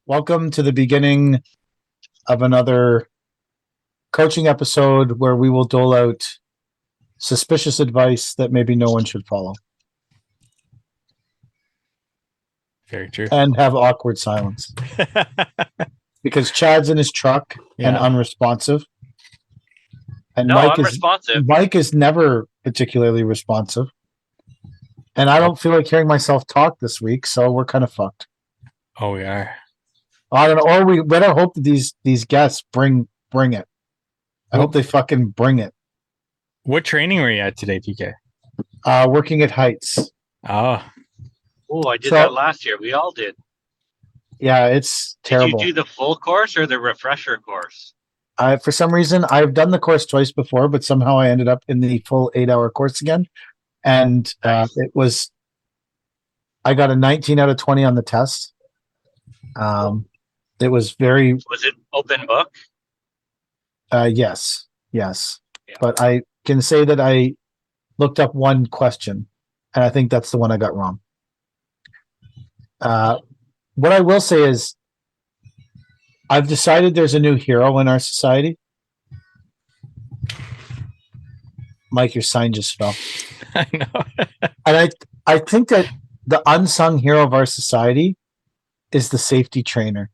Welcome to the beginning of another coaching episode where we will dole out suspicious advice that maybe no one should follow Very true. and have awkward silence because Chad's in his truck and Yeah. unresponsive. And No, I'm responsive. Mike is never particularly responsive. And I don't feel like hearing myself talk this week, so we're kind of fucked. Oh, we are. I don't know. Or we better hope that these guests bring it. I hope they fucking bring it. What training were you at today, PK? Working at Heights. Oh, Oh, I did So- that last year. We all did. Yeah, it's terrible. Did you do the full course or the refresher course? For some reason, I've done the course twice before, but somehow I ended up in the full 8-hour course again. And I got a 19 out of 20 on the test. It was very, Was it open book? yes. Yeah. But I can say that I looked up one question, and I think that's the one I got wrong. What I will say is, I've decided there's a new hero in our society. Mike, your sign just fell. I know. And I think that the unsung hero of our society is the safety trainer.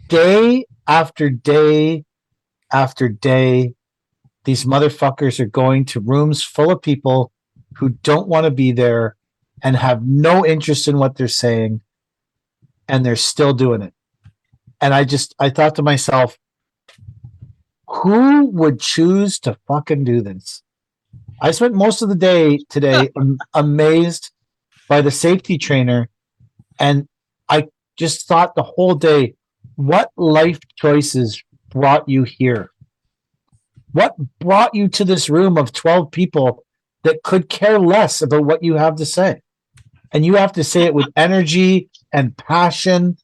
Day after day after day, these motherfuckers are going to rooms full of people who don't want to be there and have no interest in what they're saying, and they're still doing it. And I thought to myself, who would choose to fucking do this? I spent most of the day today amazed by the safety trainer, and I just thought the whole day, what life choices brought you here? What brought you to this room of 12 people that could care less about what you have to say? And you have to say it with energy and passion,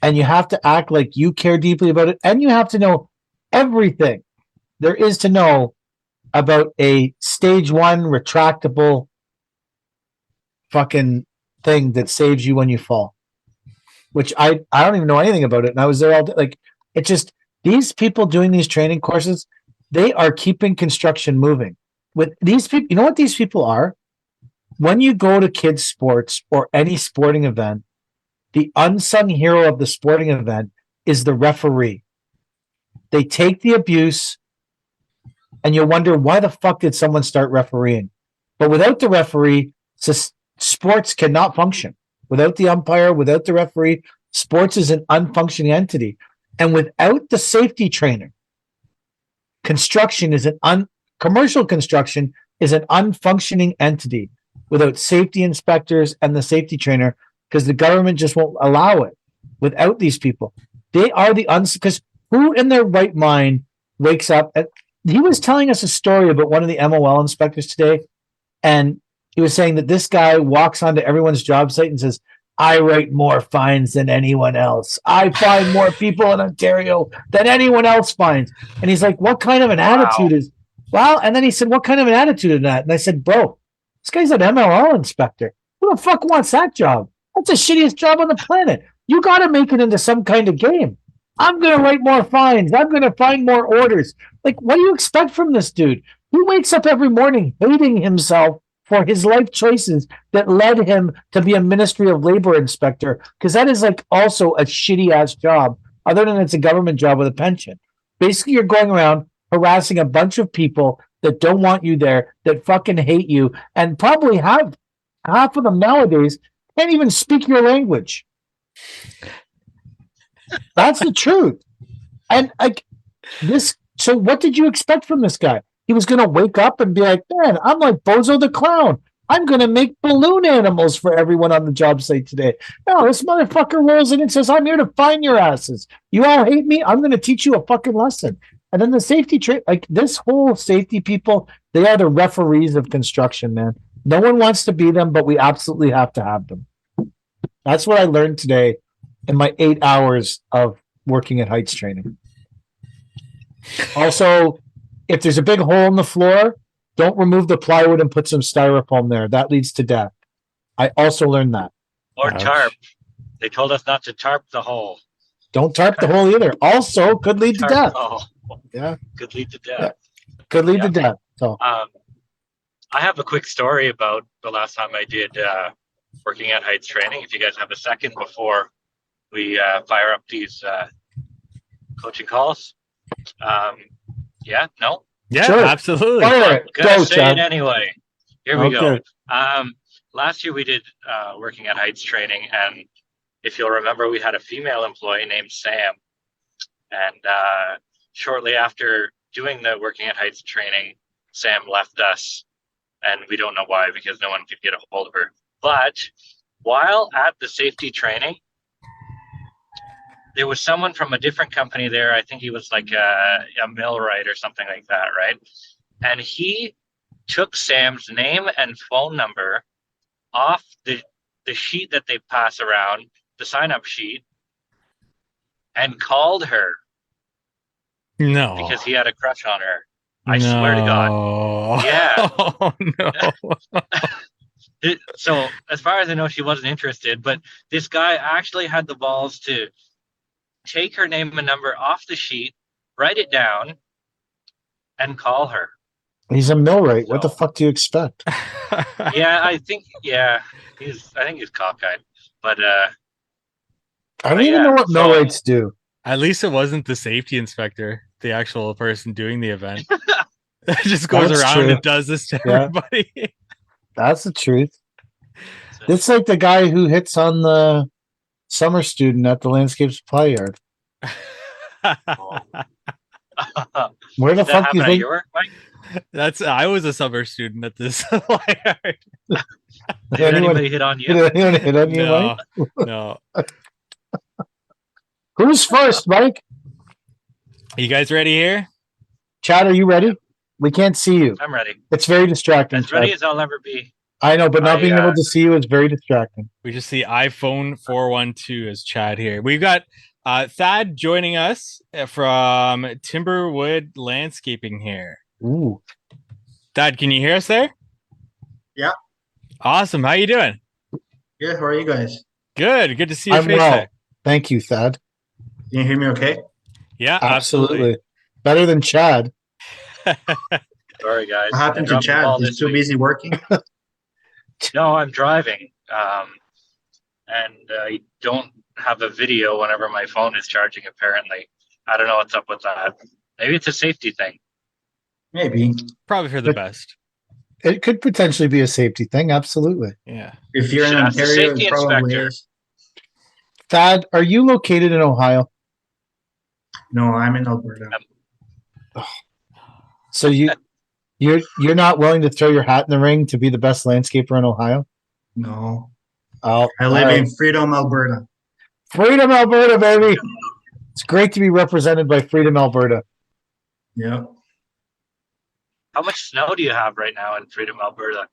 and you have to act like you care deeply about it, and you have to know everything there is to know about a stage 1 retractable fucking thing that saves you when you fall, which I don't even know anything about it. And I was there all day. Like, it just, these people doing these training courses, they are keeping construction moving. With these people, you know what these people are? When you go to kids' sports or any sporting event, the unsung hero of the sporting event is the referee. They take the abuse, and you wonder, why the fuck did someone start refereeing? But without the referee, sports cannot function. Without the umpire, without the referee, sports is an unfunctioning entity. And without the safety trainer, commercial construction is an unfunctioning entity without safety inspectors and the safety trainer, because the government just won't allow it. Without these people, they are because who in their right mind wakes up? He was telling us a story about one of the MOL inspectors today, and he was saying that this guy walks onto everyone's job site and says, I write more fines than anyone else. I find more people in Ontario than anyone else finds. And he's like, what kind of an attitude is, well, and then he said, what kind of an attitude is that? And I said, bro, this guy's an MLL inspector. Who the fuck wants that job? That's the shittiest job on the planet. You got to make it into some kind of game. I'm going to write more fines. I'm going to find more orders. Like, what do you expect from this dude? He wakes up every morning hating himself for his life choices that led him to be a Ministry of Labor inspector, because that is like also a shitty ass job, other than it's a government job with a pension. Basically, you're going around harassing a bunch of people that don't want you there, that fucking hate you, and probably have half of them nowadays can't even speak your language. That's the truth. And like this, so what did you expect from this guy? He was going to wake up and be like, man, I'm like Bozo the Clown. I'm going to make balloon animals for everyone on the job site today. No, this motherfucker rolls in and says, I'm here to find your asses. You all hate me. I'm going to teach you a fucking lesson. And then the safety like this whole safety people, they are the referees of construction, man. No one wants to be them, but we absolutely have to have them. That's what I learned today in my 8 hours of working at Heights training. Also, if there's a big hole in the floor, don't remove the plywood and put some styrofoam there. That leads to death. I also learned that. Or tarp. They told us not to tarp the hole. Don't tarp the hole either. Also, could lead to Tarp death. the hole. Yeah, Could lead to death. Yeah. Could lead to Yeah. death. So, I have a quick story about the last time I did working at heights training. If you guys have a second before we fire up these coaching calls. Yeah, no? Yeah, Sure. absolutely. fire I'm it. gonna Go, say Chad. it anyway. Here we go. Okay. Last year we did working at heights training, and if you'll remember, we had a female employee named Sam. And shortly after doing the working at heights training, Sam left us, and we don't know why because no one could get a hold of her. But while at the safety training, there was someone from a different company there. I think he was like a millwright or something like that, right? And he took Sam's name and phone number off the sheet that they pass around, the sign-up sheet, and called her No. because he had a crush on her. I swear to God. Yeah. Oh, no. So as far as I know, she wasn't interested, but this guy actually had the balls to take her name and number off the sheet, write it down, and call her. He's a millwright. What the So- fuck do you expect? Yeah, I think he's cockeyed. But I don't But even yeah, know what so- millwrights do. At least it wasn't the safety inspector, the actual person doing the event. It just goes That's around true. and does this to Yeah. everybody. That's the truth. It's like the guy who hits on the summer student at the landscape supply yard. Where the Did that fuck do happen you at think? your work, Mike? I was a summer student at this yard. Did Anyone- anybody hit on you? Did anyone hit on you, No, Mike? no. Who's first, Mike? You guys ready here? Chad, are you ready? We can't see you. I'm ready. It's very distracting. As ready Chad. as I'll ever be. I know, but not I, being able to see you is very distracting. We just see iPhone 412 as Chad here. We've got Thad joining us from Timberwood Landscaping here. Ooh. Thad, can you hear us there? Yeah. Awesome. How you doing? Good. How are you guys? Good. Good to see your I'm face well. there. Thank you, Thad. Can you hear me okay? Yeah, Absolutely. Better than Chad. Sorry, guys. What happened I to dropped the ball Chad? He's this too week. busy working. No, I'm driving. And I don't have a video whenever my phone is charging, apparently. I don't know what's up with that. Maybe it's a safety thing. Maybe. Probably for the best. It could potentially be a safety thing. Absolutely. Yeah. If you're in Should ask the Ontario, safety it probably inspector. is. Thad, are you located in Ohio? No, I'm in Alberta. So you're not willing to throw your hat in the ring to be the best landscaper in Ohio? No. Oh, I live all right. in Freedom, Alberta. Freedom, Alberta, baby. It's great to be represented by Freedom, Alberta. Yep. How much snow do you have right now in Freedom, Alberta?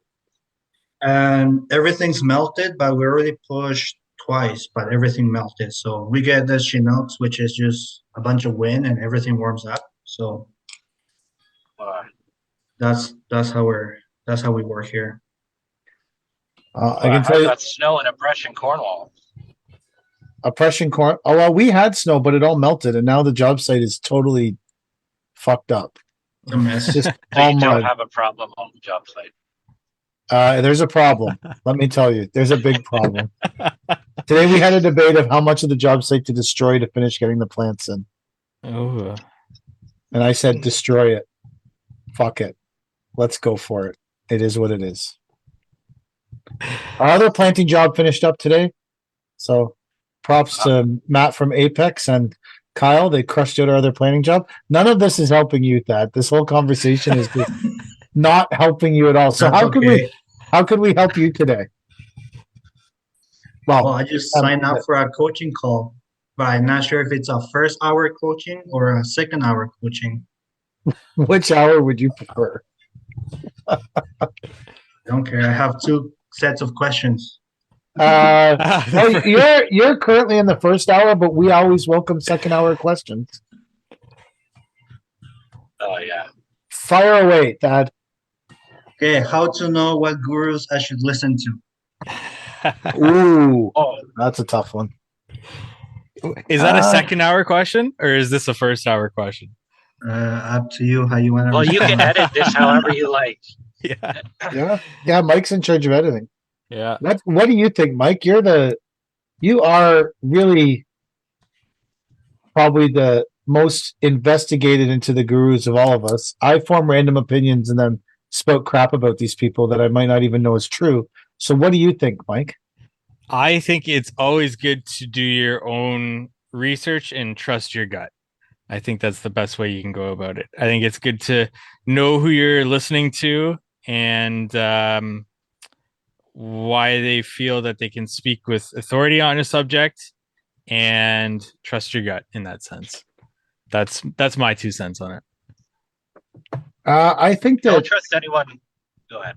And everything's melted, but we already pushed twice, but everything melted. So we get the Chinooks, which is just a bunch of wind and everything warms up. So Uh, that's how we work here. I can tell I've you, got snow in Oppression, Cornwall. oppression corn. Oh well, we had snow, but it all melted, and now the job site is totally fucked up. It's a mess. It's just So all you don't mud. have a problem on the job site. There's a problem. Let me tell you, there's a big problem. Today we had a debate of how much of the job site to destroy to finish getting the plants in, Oh. and I said destroy it. Fuck it. Let's go for it. It is what it is. Our other planting job finished up today, so props to Matt from Apex and Kyle. They crushed out our other planting job. None of this is helping you, Thad. This whole conversation is just not helping you at all. So That's how could okay. how could we help you today? Well, Well, I just signed up for a coaching call, but I'm not sure if it's a first hour coaching or a second hour coaching. which hour would you prefer? I don't care. I have two sets of questions. Well, you're currently in the first hour, but we always welcome second hour questions. Oh, yeah. Fire away, Thad. Okay, how to know what gurus I should listen to? Ooh, Oh, that's a tough one. Is that a second hour question or is this a first hour question? Up to you how you want to Well, you can respond. edit this however you like. Yeah. Yeah, Mike's in charge of editing. Yeah. What do you think, Mike? You are really probably the most investigated into the gurus of all of us. I form random opinions and then spout crap about these people that I might not even know is true. So what do you think, Mike? I think it's always good to do your own research and trust your gut. I think that's the best way you can go about it. I think it's good to know who you're listening to and why they feel that they can speak with authority on a subject and trust your gut in that sense. That's my 2 cents on it. I think Don't that trust anyone. Go ahead.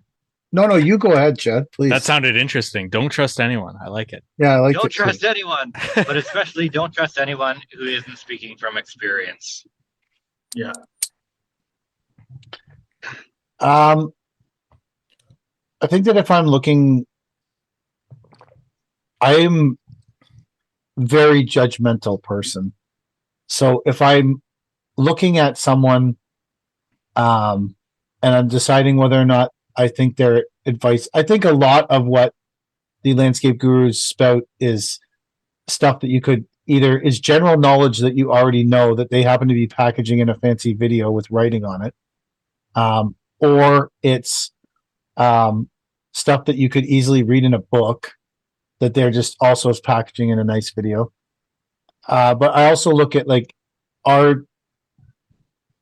no, you go ahead, Chad, please. That sounded interesting. Don't trust anyone. I like it. Yeah, I like Don't it too. trust anyone, but especially don't trust anyone who isn't speaking from experience. Yeah. I think that if I'm looking, I'm very judgmental person. So if I'm looking at someone, and I'm deciding whether or not I think their advice, I think a lot of what the landscape gurus spout is stuff that you could either is general knowledge that you already know that they happen to be packaging in a fancy video with writing on it, or it's stuff that you could easily read in a book that they're just also packaging in a nice video. But I also look at like, are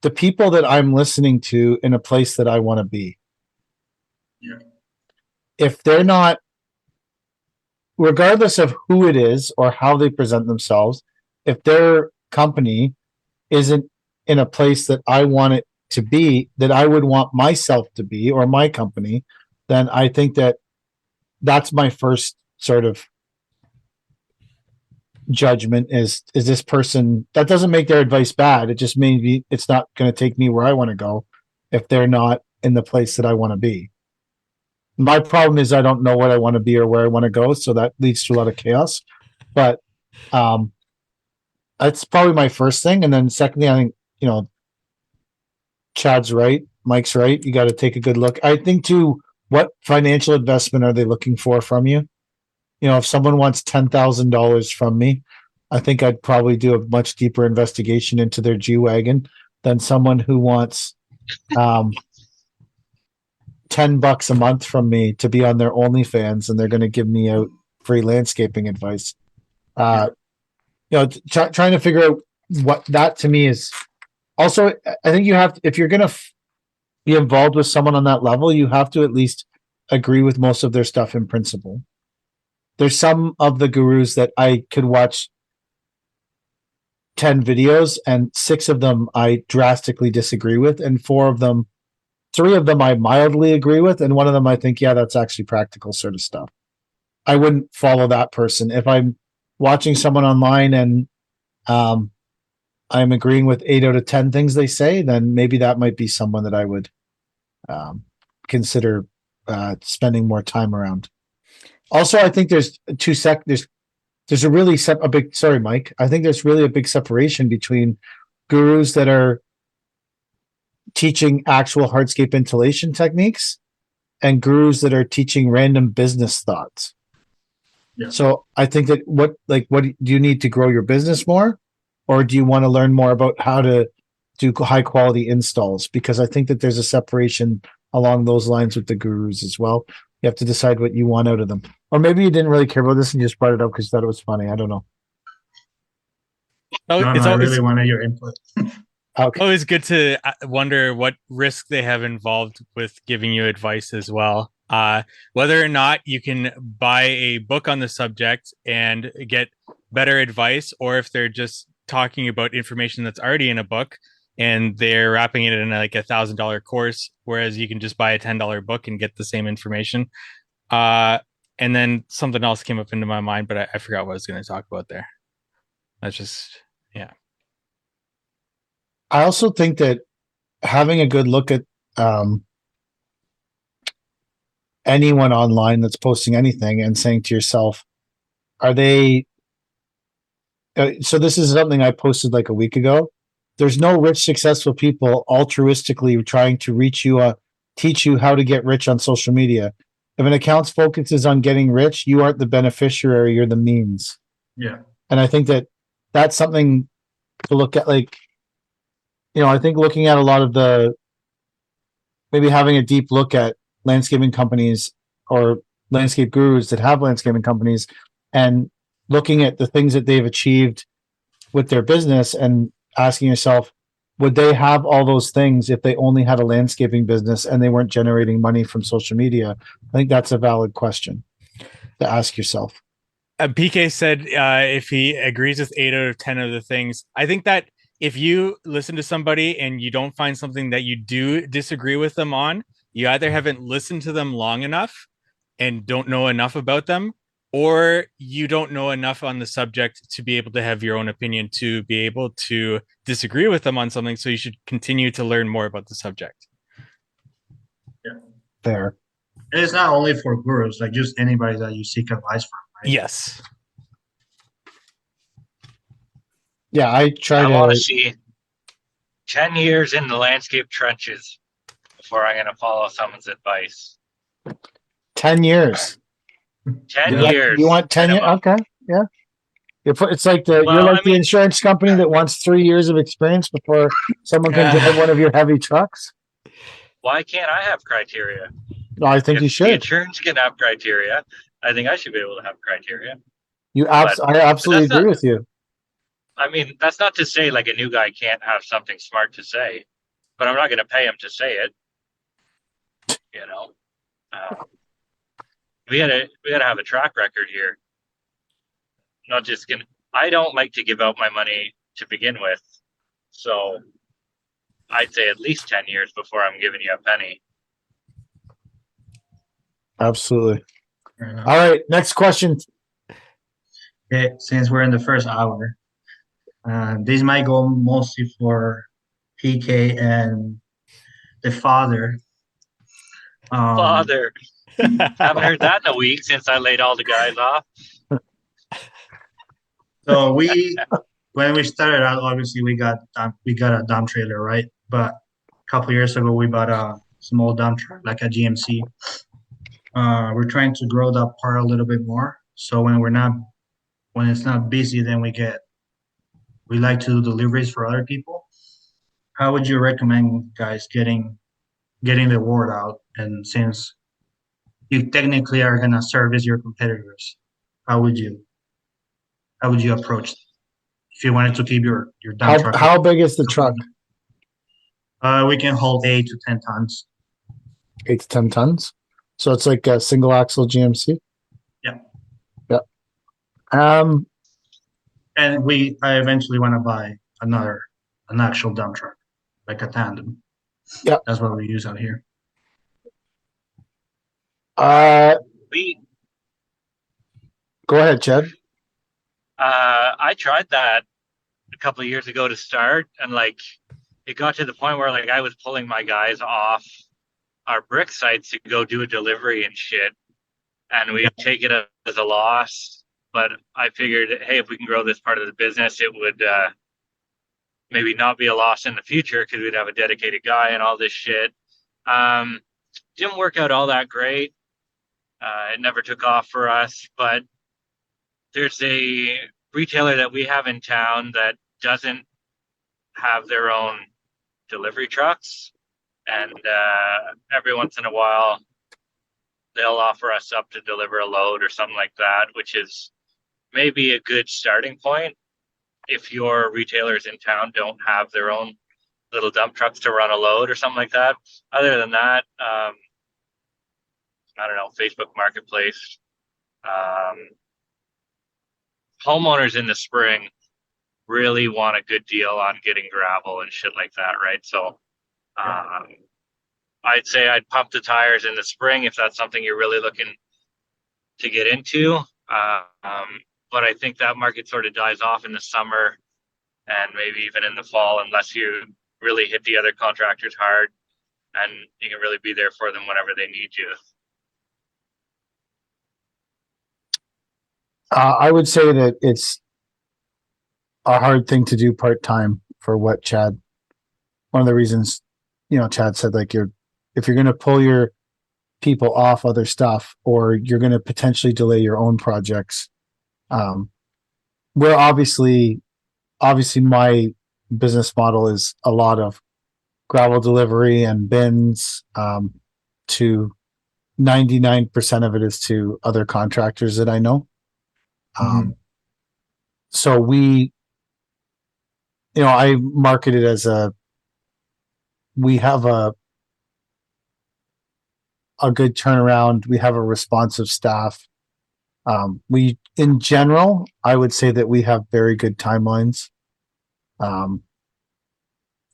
the people that I'm listening to in a place that I want to be? Yeah. If they're not, regardless of who it is or how they present themselves, if their company isn't in a place that I want it to be, that I would want myself to be, or my company, then I think that that's my first sort of judgment is this person. That doesn't make their advice bad. It just means it's not going to take me where I want to go if they're not in the place that I want to be. My problem is I don't know what I want to be or where I want to go, so that leads to a lot of chaos. But that's probably my first thing. And then secondly, I think, Chad's right, Mike's right. You got to take a good look. I think too, what financial investment are they looking for from you? If someone wants $10,000 from me, I think I'd probably do a much deeper investigation into their G Wagon than someone who wants $10 a month from me to be on their OnlyFans and they're going to give me out free landscaping advice. Trying to figure out what that to me is. Also, I think you have to, if you're going to be involved with someone on that level, you have to at least agree with most of their stuff in principle. There's some of the gurus that I could watch 10 videos and 6 of them I drastically disagree with, and 3 of them I mildly agree with, and 1 of them I think, yeah, that's actually practical sort of stuff. I wouldn't follow that person. If I'm watching someone online and I'm agreeing with 8 out of 10 things they say, then maybe that might be someone that I would consider spending more time around. Also, I think there's there's a really big, sorry, Mike. I think there's really a big separation between gurus that are teaching actual hardscape insulation techniques and gurus that are teaching random business thoughts. Yeah. So I think that what do you need to grow your business more, or do you want to learn more about how to do high quality installs? Because I think that there's a separation along those lines with the gurus as well. You have to decide what you want out of them. Or maybe you didn't really care about this and you just brought it up because you thought it was funny. I don't know. Oh, No, I really wanted your input. Okay. Always good to wonder what risk they have involved with giving you advice as well. Whether or not you can buy a book on the subject and get better advice, or if they're just talking about information that's already in a book and they're wrapping it in like $1,000 course, whereas you can just buy a $10 book and get the same information. And then something else came up into my mind, but I forgot what I was going to talk about there. That's just, yeah. I also think that having a good look at anyone online that's posting anything and saying to yourself, are they So this is something I posted like a week ago. There's no rich, successful people altruistically trying to teach you how to get rich on social media. If an account focuses on getting rich, you aren't the beneficiary, you're the means. Yeah. And I think that that's something to look at. Like, I think looking at a lot of maybe having a deep look at landscaping companies or landscape gurus that have landscaping companies and looking at the things that they've achieved with their business and asking yourself, would they have all those things if they only had a landscaping business and they weren't generating money from social media? I think that's a valid question to ask yourself. PK said if he agrees with 8 out of 10 of the things. I think that if you listen to somebody and you don't find something that you do disagree with them on, you either haven't listened to them long enough and don't know enough about them, or you don't know enough on the subject to be able to have your own opinion, to be able to disagree with them on something. So you should continue to learn more about the subject. Yeah. Fair. And it's not only for gurus, like just anybody that you seek advice from. Right? Yes. Yeah, I want to see 10 years in the landscape trenches before I'm going to follow someone's advice. 10 years. 10 years. You want 10 years? Okay. Yeah. It's like you're like the insurance company that wants 3 years of experience before someone can drive one of your heavy trucks. Why can't I have criteria? No, I think if you should. The insurance can have criteria. I think I should be able to have criteria. I absolutely agree with you. I mean, that's not to say like a new guy can't have something smart to say, but I'm not going to pay him to say it. We gotta have a track record here. Not just gonna. I don't like to give out my money to begin with, so I'd say at least 10 years before I'm giving you a penny. Absolutely. All right, next question. Okay, since we're in the first hour, these might go mostly for PK and the father. Father. Haven't heard that in a week since I laid all the guys off. So when we started out, obviously we got a dump trailer, right? But a couple years ago, we bought a small dump truck, like a GMC. We're trying to grow that part a little bit more. So when it's not busy, then we like to do deliveries for other people. How would you recommend guys getting the word out? And since you technically are gonna service your competitors, how would you approach it? If you wanted to keep your dump truck? How big is the truck? We can hold 8 to 10 tons. 8 to 10 tons. So it's like a single axle GMC. Yeah. Yeah. And I eventually want to buy an actual dump truck, like a tandem. Yeah. That's what we use out here. Go ahead, Chad. I tried that a couple of years ago to start, and it got to the point where I was pulling my guys off our brick sites to go do a delivery and shit, and we take it as a loss. But I figured, hey, if we can grow this part of the business, it would maybe not be a loss in the future because we'd have a dedicated guy and all this shit. Didn't work out all that great. It never took off for us, but there's a retailer that we have in town that doesn't have their own delivery trucks, and every once in a while they'll offer us up to deliver a load or something like that, which is maybe a good starting point if your retailers in town don't have their own little dump trucks to run a load or something like that. Other than that, I don't know, Facebook Marketplace. Homeowners in the spring really want a good deal on getting gravel and shit like that, right? So I'd say I'd pump the tires in the spring if that's something you're really looking to get into. But I think that market sort of dies off in the summer and maybe even in the fall, unless you really hit the other contractors hard and you can really be there for them whenever they need you. I would say that a hard thing to do part-time for what Chad, one of the reasons, Chad said, like, if you're going to pull your people off other stuff, or you're going to potentially delay your own projects. We're obviously my business model is a lot of gravel delivery and bins, to 99% of it is to other contractors that I know. So I market it as we have a good turnaround. We have a responsive staff. In general, I would say that we have very good timelines,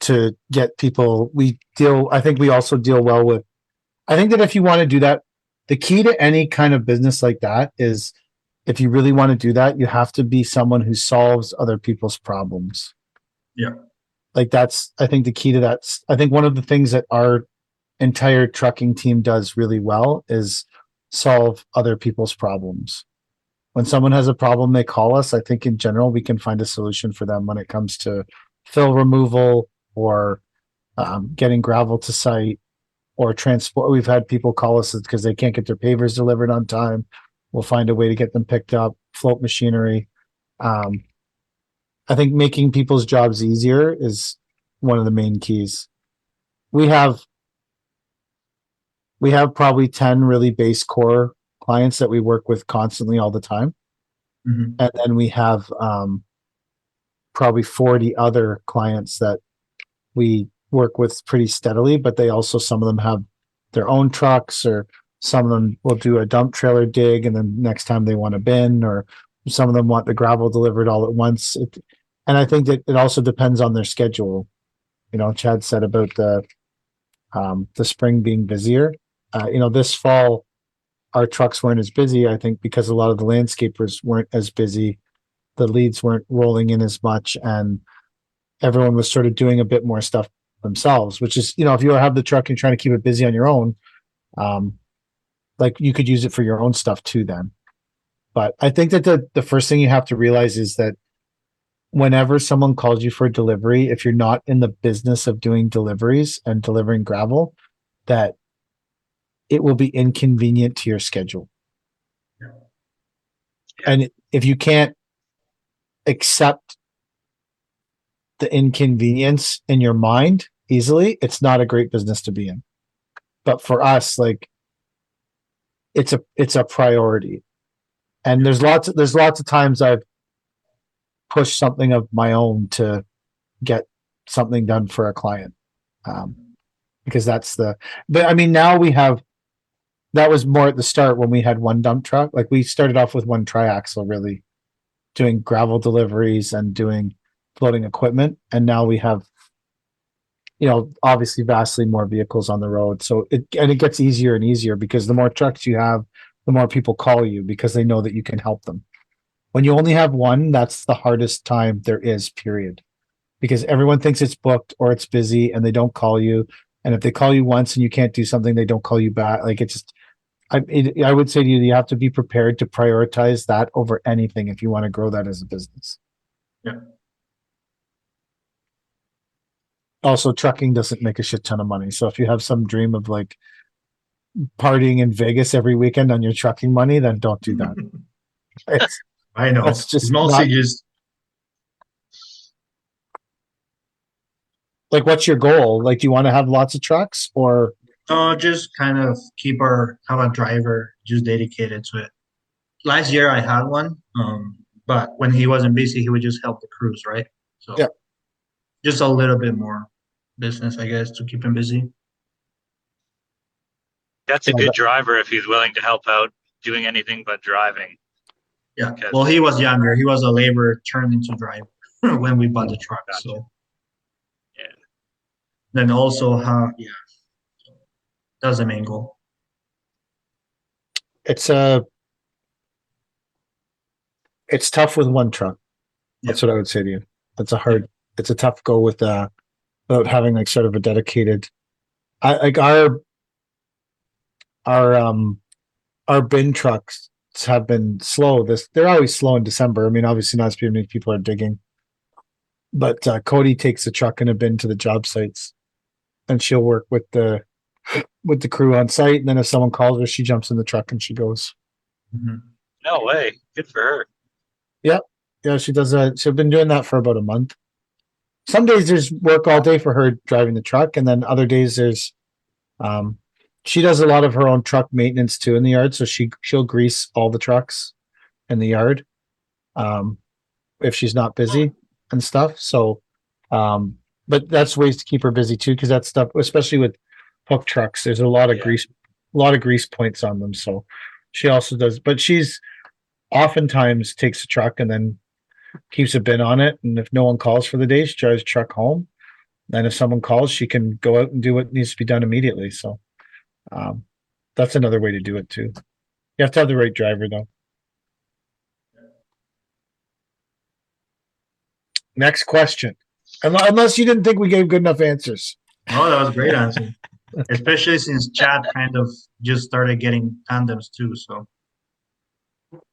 to get people. I think we also deal well with, I think that if you want to do that, the key to any kind of business like that is, if you really want to do that, you have to be someone who solves other people's problems. Yeah. Like, that's, I think, the key to that. I think one of the things that our entire trucking team does really well is solve other people's problems. When someone has a problem, they call us. I think in general, we can find a solution for them when it comes to fill removal, or getting gravel to site, or transport. We've had people call us because they can't get their pavers delivered on time. We'll find a way to get them picked up. Float machinery. I think making people's jobs easier is one of the main keys. We have probably 10 really base core clients that we work with constantly all the time. Mhm. And then we have probably 40 other clients that we work with pretty steadily, but some of them have their own trucks, or some of them will do a dump trailer dig, and then next time they want a bin, or some of them want the gravel delivered all at once. And I think that it also depends on their schedule. Chad said about the spring being busier. This fall, our trucks weren't as busy, I think, because a lot of the landscapers weren't as busy. The leads weren't rolling in as much, and everyone was sort of doing a bit more stuff themselves, which is, if you have the truck and you're trying to keep it busy on your own, like, you could use it for your own stuff too then. But I think that the first thing you have to realize is that whenever someone calls you for a delivery, if you're not in the business of doing deliveries and delivering gravel, that it will be inconvenient to your schedule. Yeah. And if you can't accept the inconvenience in your mind easily, it's not a great business to be in. But for us, like, it's a priority. And there's lots of times I've pushed something of my own to get something done for a client. Because but I mean, now that was more at the start when we had one dump truck. Like, we started off with one triaxle, really doing gravel deliveries and doing floating equipment. And now we have, obviously vastly more vehicles on the road. So it gets easier and easier, because the more trucks you have, the more people call you, because they know that you can help them. When you only have one, that's the hardest time there is, period. Because everyone thinks it's booked or it's busy, and they don't call you. And if they call you once and you can't do something, they don't call you back. Like, it's just, I would say to you, you have to be prepared to prioritize that over anything if you want to grow that as a business. Yeah. Also, trucking doesn't make a shit ton of money. So if you have some dream of, like, partying in Vegas every weekend on your trucking money, then don't do that. I know. That's just It's mostly just like, what's your goal? Like, do you want to have lots of trucks, or? just kind of have a driver just dedicated to it. Last year I had one, but when he wasn't busy, he would just help the crews, right? So Yeah. Just a little bit more business, I guess, to keep him busy. That's a good driver if he's willing to help out doing anything but driving. Yeah. Well, he was younger. He was a laborer turned into driver when we bought the truck. Gotcha. So Yeah. then also, that's the main goal. It's tough with one truck. That's what I would say to you. It's a tough go with without having, like, sort of a dedicated. Like, our bin trucks have been slow. They're always slow in December. I mean, obviously not as many people are digging, But Cody takes the truck and a bin to the job sites, and she'll work with the crew on site. And then if someone calls her, she jumps in the truck and she goes. Mhm. No way. Good for her. Yeah, she does that. She's been doing that for about a month. Some days there's work all day for her driving the truck, and then other days there's she does a lot of her own truck maintenance too in the yard. So she'll grease all the trucks in the yard if she's not busy and stuff. So but that's ways to keep her busy too, because that stuff, especially with hook trucks, there's a lot of grease points on them. So she also does, but she's oftentimes takes a truck and then keeps a bin on it. And if no one calls for the day, she drives the truck home. And if someone calls, she can go out and do what needs to be done immediately. So that's another way to do it too. You have to have the right driver though. Next question. Unless you didn't think we gave good enough answers. Oh, that was a great answer. Especially since Chad kind of just started getting tandems too. So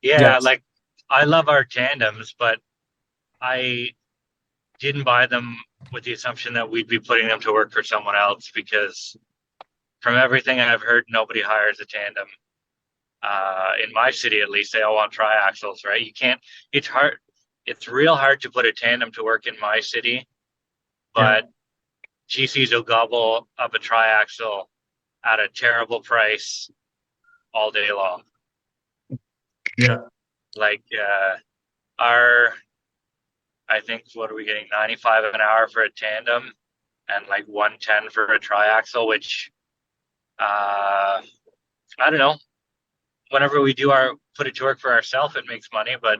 Yeah, Yes. like I love our tandems, but I didn't buy them with the assumption that we'd be putting them to work for someone else, because from everything I've heard, nobody hires a tandem. In my city, at least, they all want triaxles, right? You can't. It's hard. It's real hard to put a tandem to work in my city, but GCs will gobble up a triaxle at a terrible price all day long. yeah, Like our, I think, what are we getting? 95 an hour for a tandem, and like 110 for a triaxle, which I don't know. Whenever we do our put it to work for ourselves, it makes money, but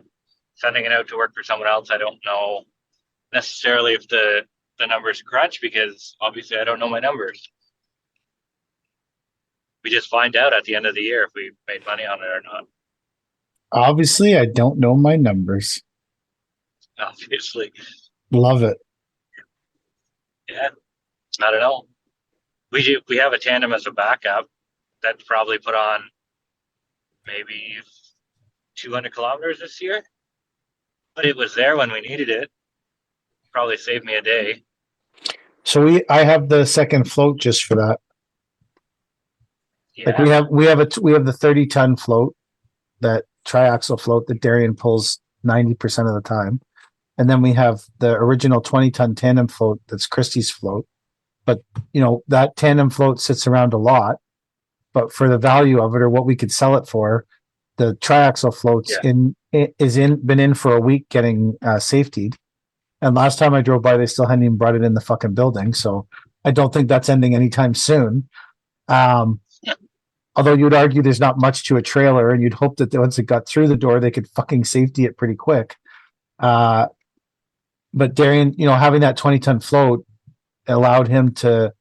sending it out to work for someone else, I don't know necessarily if the numbers crunch, because obviously I don't know my numbers. We just find out at the end of the year if we made money on it or not. Obviously, I don't know my numbers. Obviously, Love it. yeah. I don't know. We have a tandem as a backup that's probably put on maybe 200 kilometers this year, but it was there when we needed it. Probably saved me a day. So I have the second float just for that. Yeah. Like we have the 30-ton float, that triaxle float that Darian pulls 90% of the time. And then we have the original 20-ton tandem float that's Christie's float. But that tandem float sits around a lot. But for the value of it, or what we could sell it for, the triaxle floats been in for a week getting safetied. And last time I drove by, they still hadn't even brought it in the fucking building. So I don't think that's ending anytime soon. Although you'd argue there's not much to a trailer, and you'd hope that once it got through the door, they could fucking safety it pretty quick. But Darian, having that 20-ton float allowed him to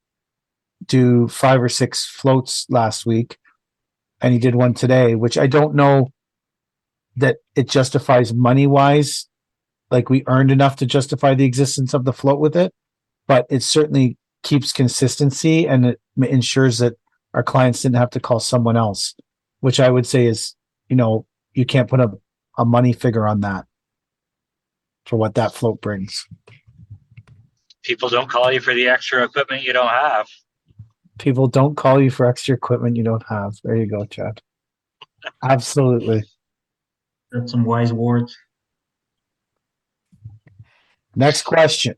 do 5 or 6 floats last week, and he did one today, which I don't know that it justifies money wise. Like, we earned enough to justify the existence of the float with it, but it certainly keeps consistency, and it ensures that our clients didn't have to call someone else, which I would say is, you can't put a money figure on that for what that float brings. People don't call you for the extra equipment you don't have. People don't call you for extra equipment you don't have. There you go, Chad. Absolutely. that's some wise words. Next question.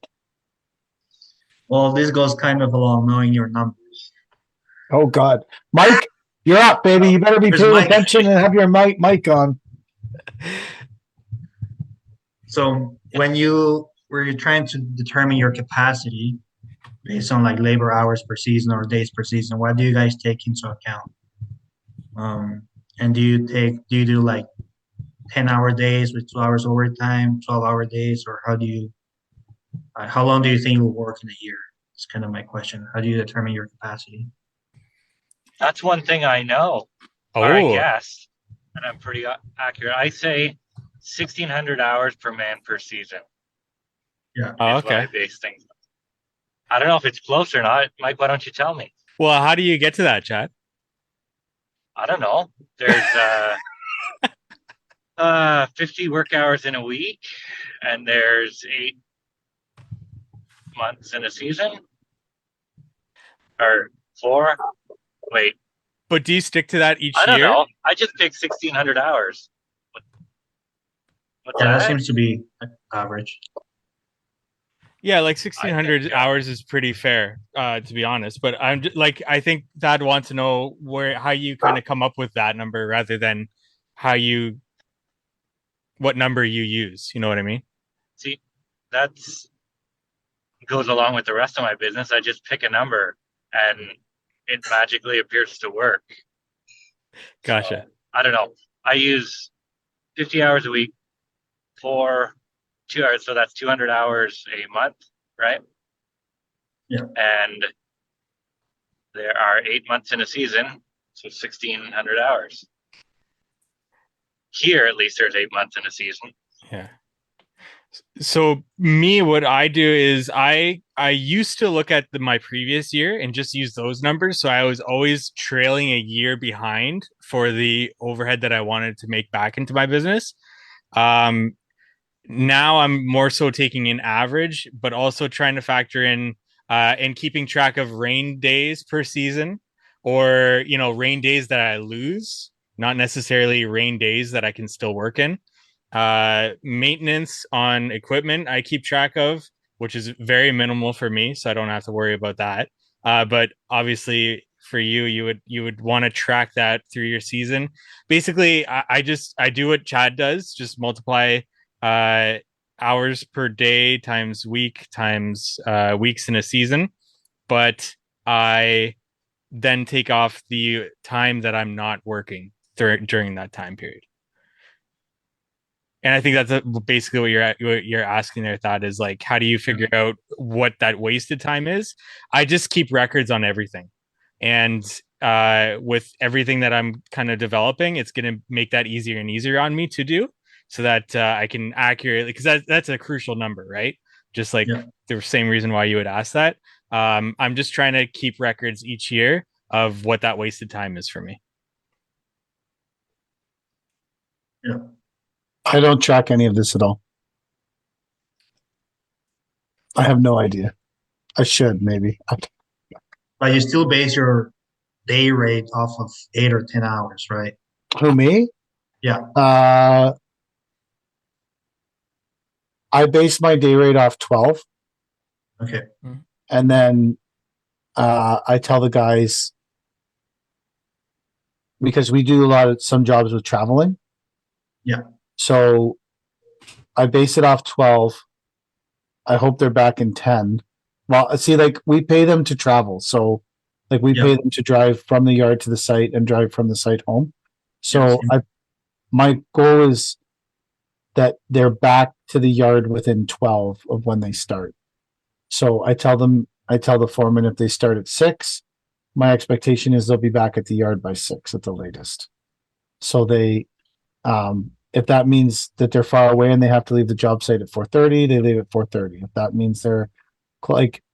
Well, this goes kind of along knowing your numbers. Oh God, Mike, you're up, baby. You better be Where's paying Mike? attention and have your mic on. So when you're trying to determine your capacity based on like labor hours per season or days per season, what do you guys take into account? And do you do like 10-hour days with 2 hours overtime, 12-hour days, or how long do you think you'll work in a year? It's kind of my question. How do you determine your capacity? That's one thing I know, or I guess, and I'm pretty accurate. I say 1,600 hours per man per season. Yeah. Oh, is what I okay. base things on. I don't know if it's close or not. Mike, why don't you tell me? Well, how do you get to that, Chad? I don't know. There's 50 work hours in a week, and there's months in a season, or 4. Wait, But do you stick to that each I don't year? know. I just picked 1,600 hours. What's Yeah, that that? seems to be average. Yeah, like I 1,600 think, hours is pretty fair, to be honest. But like, I think Thad wants to know how you kind of come up with that number rather than what number you use. You know what I mean? See, that's goes along with the rest of my business. I just pick a number and it magically appears to work. Gotcha. So, I don't know. I use 50 hours a week for 2 hours, so that's 200 hours a month, right? Yeah. And there are 8 months in a season, so 1,600 hours. Here, at least, there's 8 months in a season. Yeah. So me, what I do is I used to look at my previous year and just use those numbers. So I was always trailing a year behind for the overhead that I wanted to make back into my business. Now I'm more so taking an average, but also trying to factor in and keeping track of rain days per season, or rain days that I lose, not necessarily rain days that I can still work in. Maintenance on equipment I keep track of, which is very minimal for me, so I don't have to worry about that. But obviously for you, you would want to track that through your season. Basically, I do what Chad does, just multiply hours per day times week times weeks in a season. But I then take off the time that I'm not working during that time period. And I think that's basically what you're asking there, Thad, is like, how do you figure out what that wasted time is? I just keep records on everything. And with everything that I'm kind of developing, it's going to make that easier and easier on me to do, so that I can accurately, because that's a crucial number, right? Just like the same reason why you would ask that. I'm just trying to keep records each year of what that wasted time is for me. Yeah. I don't track any of this at all. I have no idea. I should, maybe. But you still base your day rate off of 8 or 10 hours, right? Who, me? Yeah. I base my day rate off 12. Okay. And then I tell the guys, because we do some jobs with traveling. Yeah. So I base it off 12. I hope they're back in 10. Well, see, like, we pay them to travel. So like, we pay them to drive from the yard to the site and drive from the site home. So my goal is that they're back to the yard within 12 of when they start. So I tell the foreman, if they start at 6, my expectation is they'll be back at the yard by 6 at the latest. So they, if that means that they're far away and they have to leave the job site at 4:30, they leave at 4:30. If that means they're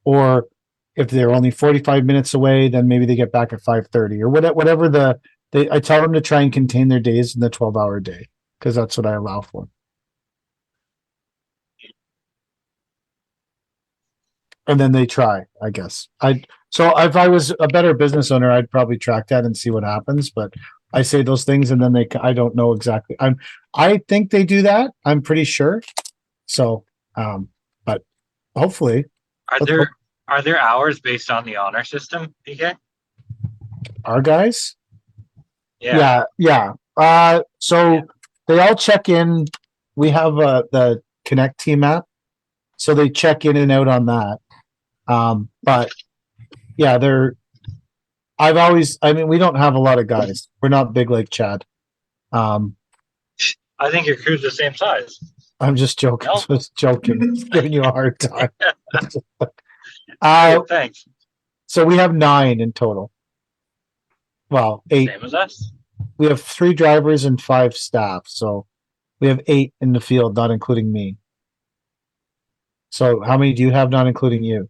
or if they're only 45 minutes away, then maybe they get back at 5:30 or whatever I tell them to try and contain their days in the 12-hour day, because that's what I allow for. And then they try, I guess. So if I was a better business owner, I'd probably track that and see what happens. But I say those things and then I don't know exactly. I think they do that. I'm pretty sure. So, but hopefully. Are there hours based on the honor system, PK? Our guys? Yeah. So they all check in. We have the Connect Team app, so they check in and out on that. But yeah, we don't have a lot of guys. We're not big like Chad. I think your crew's the same size. I'm just joking. No? Just joking. Just giving you a hard time. Thanks. So we have 9 in total. Well, 8. Same as us. We have 3 drivers and 5 staff. So we have 8 in the field, not including me. So how many do you have, not including you?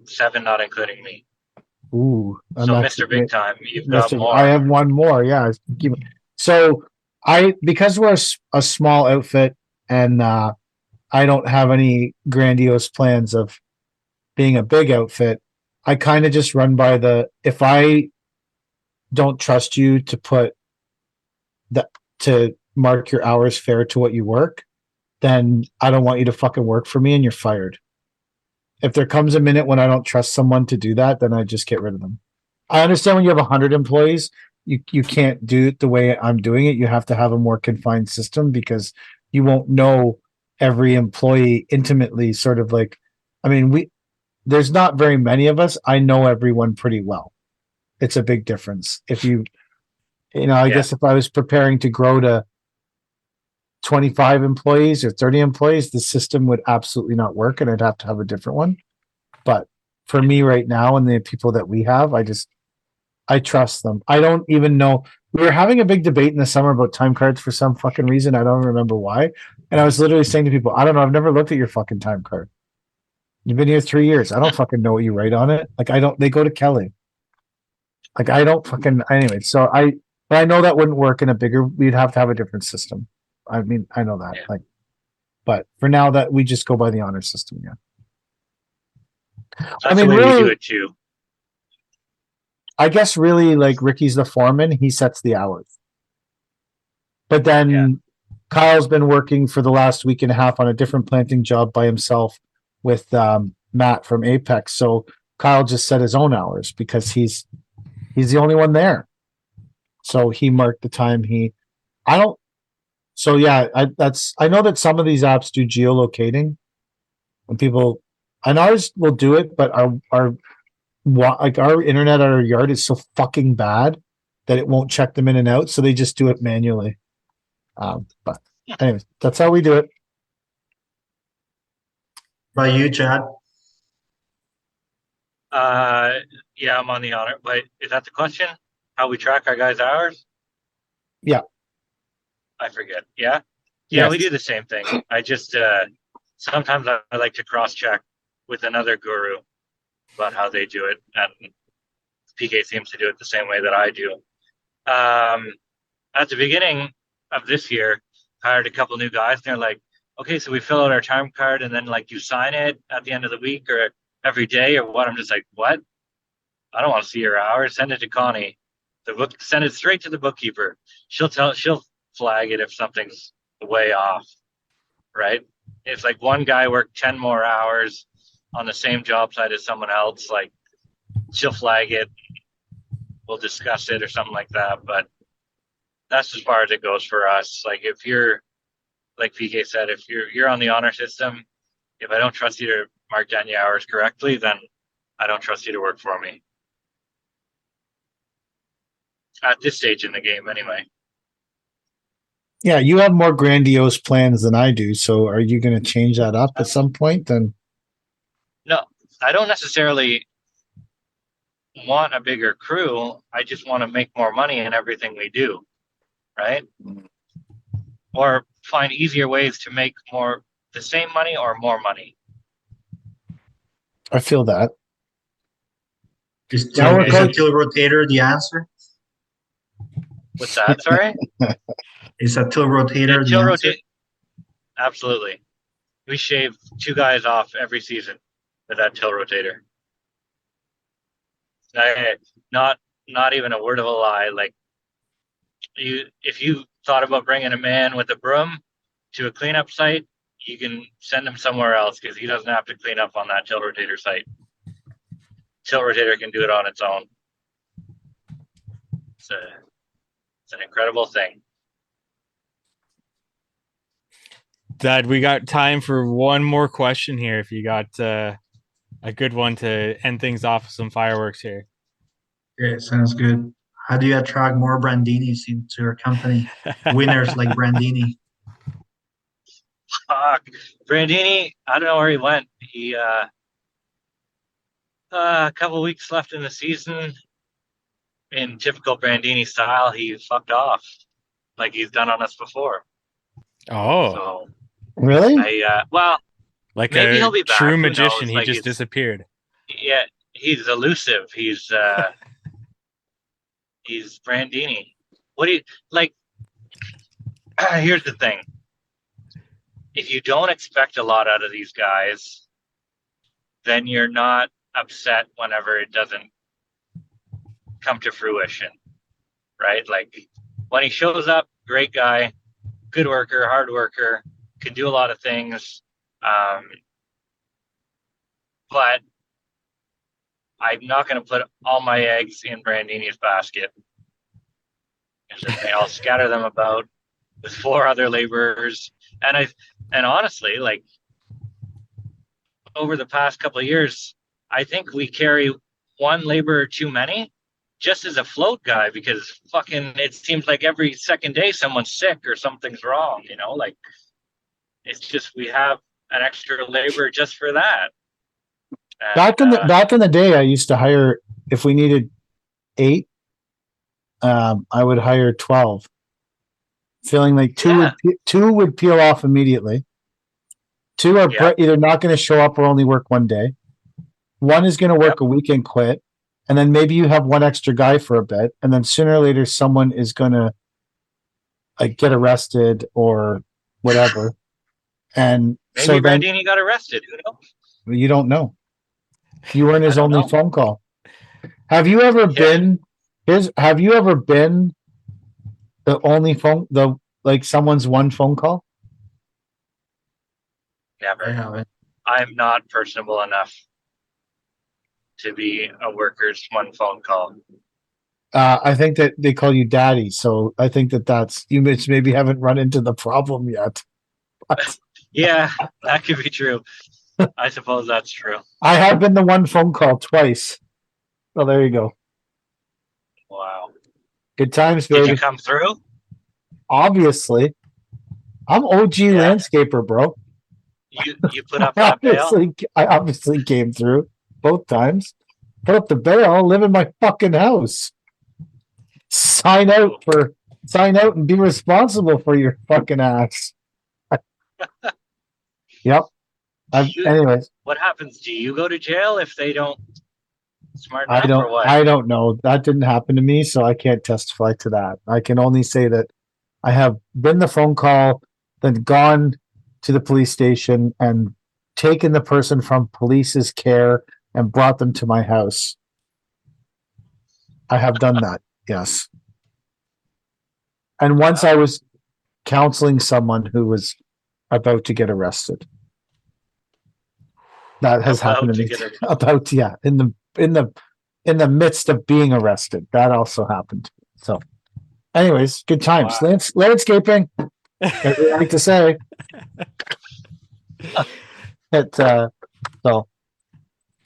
7, not including me. Ooh. So Mr. Big Time, you've got more. I have one more. Yeah. So because we're a small outfit and I don't have any grandiose plans of being a big outfit. I kind of just run by if I don't trust you to put that to mark your hours fair to what you work, then I don't want you to fucking work for me and you're fired. If there comes a minute when I don't trust someone to do that, then I just get rid of them. I understand when you have 100 employees, you can't do it the way I'm doing it. You have to have a more confined system because you won't know every employee intimately. Sort of like, I mean, there's not very many of us. I know everyone pretty well. It's a big difference. If I guess if I was preparing to grow to 25 employees or 30 employees, the system would absolutely not work and I'd have to have a different one. But for me right now and the people that we have, I trust them. I don't even know. We were having a big debate in the summer about time cards for some fucking reason. I don't remember why. And I was literally saying to people, I don't know. I've never looked at your fucking time card. You've been here 3 years. I don't fucking know what you write on it. Like, they go to Kelly. Like, I don't fucking, anyway. But I know that wouldn't work in we'd have to have a different system. I mean, I know that. Yeah. But for now, that we just go by the honor system. Yeah. That's the way we do it too. I guess really, like, Ricky's the foreman. He sets the hours. But then Kyle's been working for the last week and a half on a different planting job by himself with Matt from Apex. So Kyle just set his own hours because he's the only one there. So he marked the time I know that some of these apps do geolocating when people, and ours will do it, but our internet at our yard is so fucking bad that it won't check them in and out. So they just do it manually. But anyways, that's how we do it. By you, Chad? Yeah, I'm on the honor. But is that the question? How we track our guys' hours? Yeah. I forget. Yeah? Yeah, Yes. we do the same thing. I just, sometimes I like to cross-check with another guru about how they do it. And PK seems to do it the same way that I do. At the beginning of this year, hired a couple new guys. And they're like, okay, so we fill out our time card and then like you sign it at the end of the week or every day or what? I'm just like, what? I don't want to see your hours. Send it to Connie. Send it straight to the bookkeeper. She'll flag it if something's way off, right? If like one guy worked 10 more hours on the same job site as someone else, like she'll flag it. We'll discuss it or something like that. But that's as far as it goes for us. Like if you're, like PK said, if you're on the honor system, if I don't trust you to mark down your hours correctly, then I don't trust you to work for me. At this stage in the game, anyway. Yeah, you have more grandiose plans than I do. So are you going to change that up at some point? Then no, I don't necessarily want a bigger crew. I just want to make more money in everything we do, right? Or find easier ways to make the same money or more money. I feel that. Is a till rotator the answer? What's that? Sorry? Is a till rotator the answer? Absolutely. We shave 2 guys off every season with that till rotator. Not even a word of a lie. Like if you thought about bringing a man with a broom to a cleanup site, you can send him somewhere else because he doesn't have to clean up on that till rotator site. Till rotator can do it on its own. It's an incredible thing. Dad, we got time for one more question here. If you got a good one to end things off with some fireworks here. Great, sounds good. How do you attract more Brandinis into your company? Winners like Brandini. Fuck. Brandini, I don't know where he went. He a couple weeks left in the season. In typical Brandini style, he fucked off like he's done on us before. Oh. So really? Like maybe he'll be back. True magician, he just disappeared. Yeah, he's elusive. He's Brandini. What do you like? Here's the thing. if you don't expect a lot out of these guys, then you're not upset whenever it doesn't come to fruition, right? Like when he shows up, great guy, good worker, hard worker, can do a lot of things. But I'm not going to put all my eggs in Brandini's basket. I'll scatter them about with 4 other laborers. And honestly, like over the past couple of years, I think we carry 1 laborer too many just as a float guy, because fucking it seems like every second day someone's sick or something's wrong, like it's just we have an extra laborer just for that. And, Back in the day, I used to hire, if we needed 8, I would hire 12. Feeling like two would peel off immediately. 2 are either not going to show up or only work 1 day. 1 is going to work a week and quit. And then maybe you have 1 extra guy for a bit. And then sooner or later, someone is going to like get arrested or whatever. And maybe so then Brandini got arrested. Who knows? You don't know. You weren't his only phone call. Have you ever been have you ever been the only someone's 1 phone call? Never. I haven't. I'm not personable enough to be a worker's 1 phone call. I think that they call you daddy, so I think that's you maybe haven't run into the problem yet. Yeah, that could be true. I suppose that's true. I have been the 1 phone call twice. Well, there you go. Wow. Good times, baby. Did you come through? Obviously. I'm OG landscaper, bro. You put up that bail? I obviously came through both times. Put up the bail, live in my fucking house. Sign out and be responsible for your fucking ass. Yep. Anyways. What happens? Do you go to jail if they don't smarten up or what? I don't know. That didn't happen to me, so I can't testify to that. I can only say that I have been the phone call, then gone to the police station and taken the person from police's care and brought them to my house. I have done that, yes. And once I was counseling someone who was about to get arrested. That has happened to me. In the midst of being arrested. That also happened. So anyways, good times. Wow. Landscaping. As we like to say. So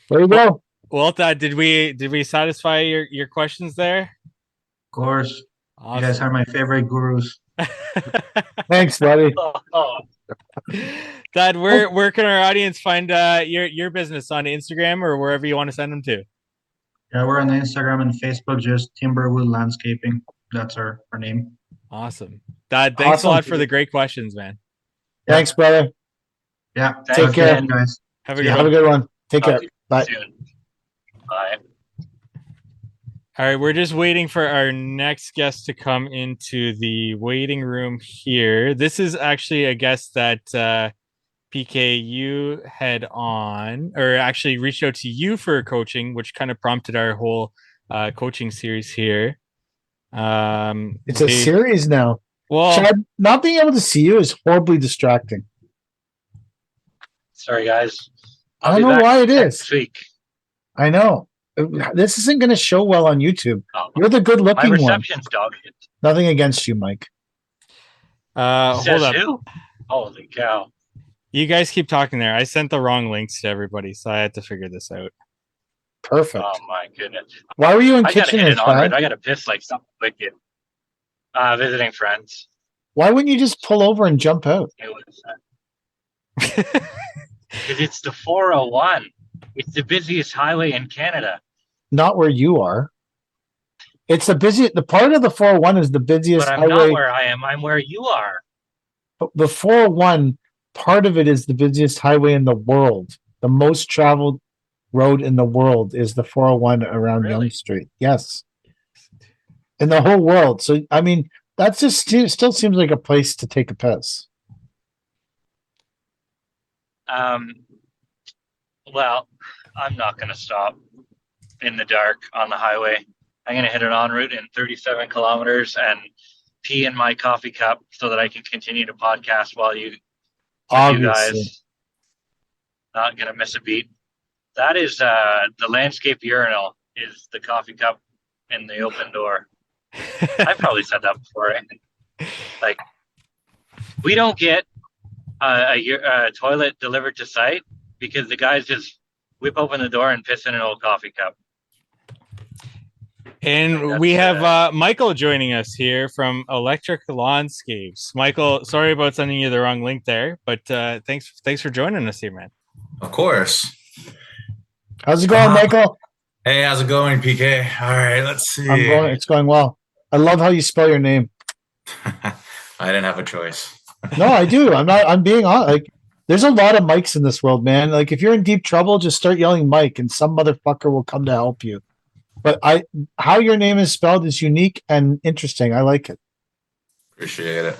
there you go. Well, did we satisfy your questions there? Of course. Awesome. You guys are my favorite gurus. Thanks, buddy. Dad, where can our audience find your business on Instagram or wherever you want to send them to? Yeah, we're on Instagram and Facebook, just Timberwood Landscaping. That's our name. Awesome. Dad, thanks a lot for the great questions, man. Thanks, brother. Yeah. Take care, guys. Have a good one. Take care. Bye. Bye. All right, we're just waiting for our next guest to come into the waiting room here. This is actually a guest that PK, you had on, or actually reached out to you for coaching, which kind of prompted our whole coaching series here. It's a series now. Well, Chad, not being able to see you is horribly distracting. Sorry, guys. I don't know why it is. Next week. I know. This isn't going to show well on YouTube. You're the good-looking one. My reception's dogged. Nothing against you, Mike. Hold up. Who? Holy cow. You guys keep talking there. I sent the wrong links to everybody, so I had to figure this out. Perfect. Oh, my goodness. Why were you in Kitchener? I got to piss like something wicked. Visiting friends. Why wouldn't you just pull over and jump out? Because it's the 401. It's the busiest highway in Canada. Not where you are. It's the part of the 401 is the busiest highway. But I'm not where I am. I'm where you are. The 401, part of it is the busiest highway in the world. The most traveled road in the world is the 401 around Yonge Street. Yes. In the whole world. So, I mean, that just still seems like a place to take a piss. Well, I'm not going to stop in the dark on the highway. I'm going to hit an en route in 37 kilometers and pee in my coffee cup so that I can continue to podcast with you Obviously. guys. Not going to miss a beat. That is the landscape urinal is the coffee cup in the open door. I've probably said that before, right? Like, we don't get a toilet delivered to site because the guys just whip open the door and piss in an old coffee cup. And we have Michael joining us here from Electric Lawnscapes. Michael, sorry about sending you the wrong link there, but thanks for joining us here, man. Of course. How's it going, Michael? Hey, how's it going, PK? All right, let's see. It's going well. I love how you spell your name. I didn't have a choice. No, I do. I'm being honest. Like, there's a lot of Mikes in this world, man. Like, if you're in deep trouble, just start yelling Mike and some motherfucker will come to help you. But how your name is spelled is unique and interesting. I like it. Appreciate it.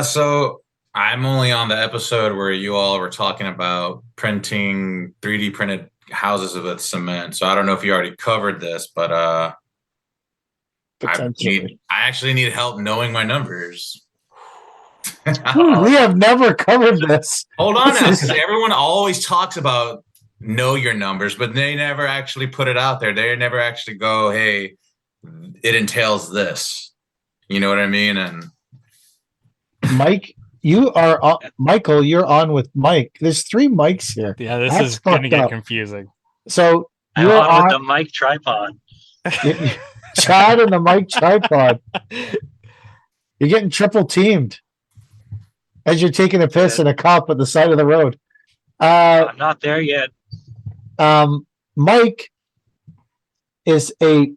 So I'm only on the episode where you all were talking about printing 3D printed houses with cement. So I don't know if you already covered this, but I actually need help knowing my numbers. We have never covered this. Hold on now, because everyone always talks about know your numbers, but they never actually put it out there. They never actually go, hey, it entails this. You know what I mean? And Mike, Michael, you're on with Mike. There's 3 mics here. Yeah, this is going to get confusing. So I'm on with the mic tripod. Chad and the mic tripod. You're getting triple teamed as you're taking a piss in a cup at the side of the road. I'm not there yet. Mike is a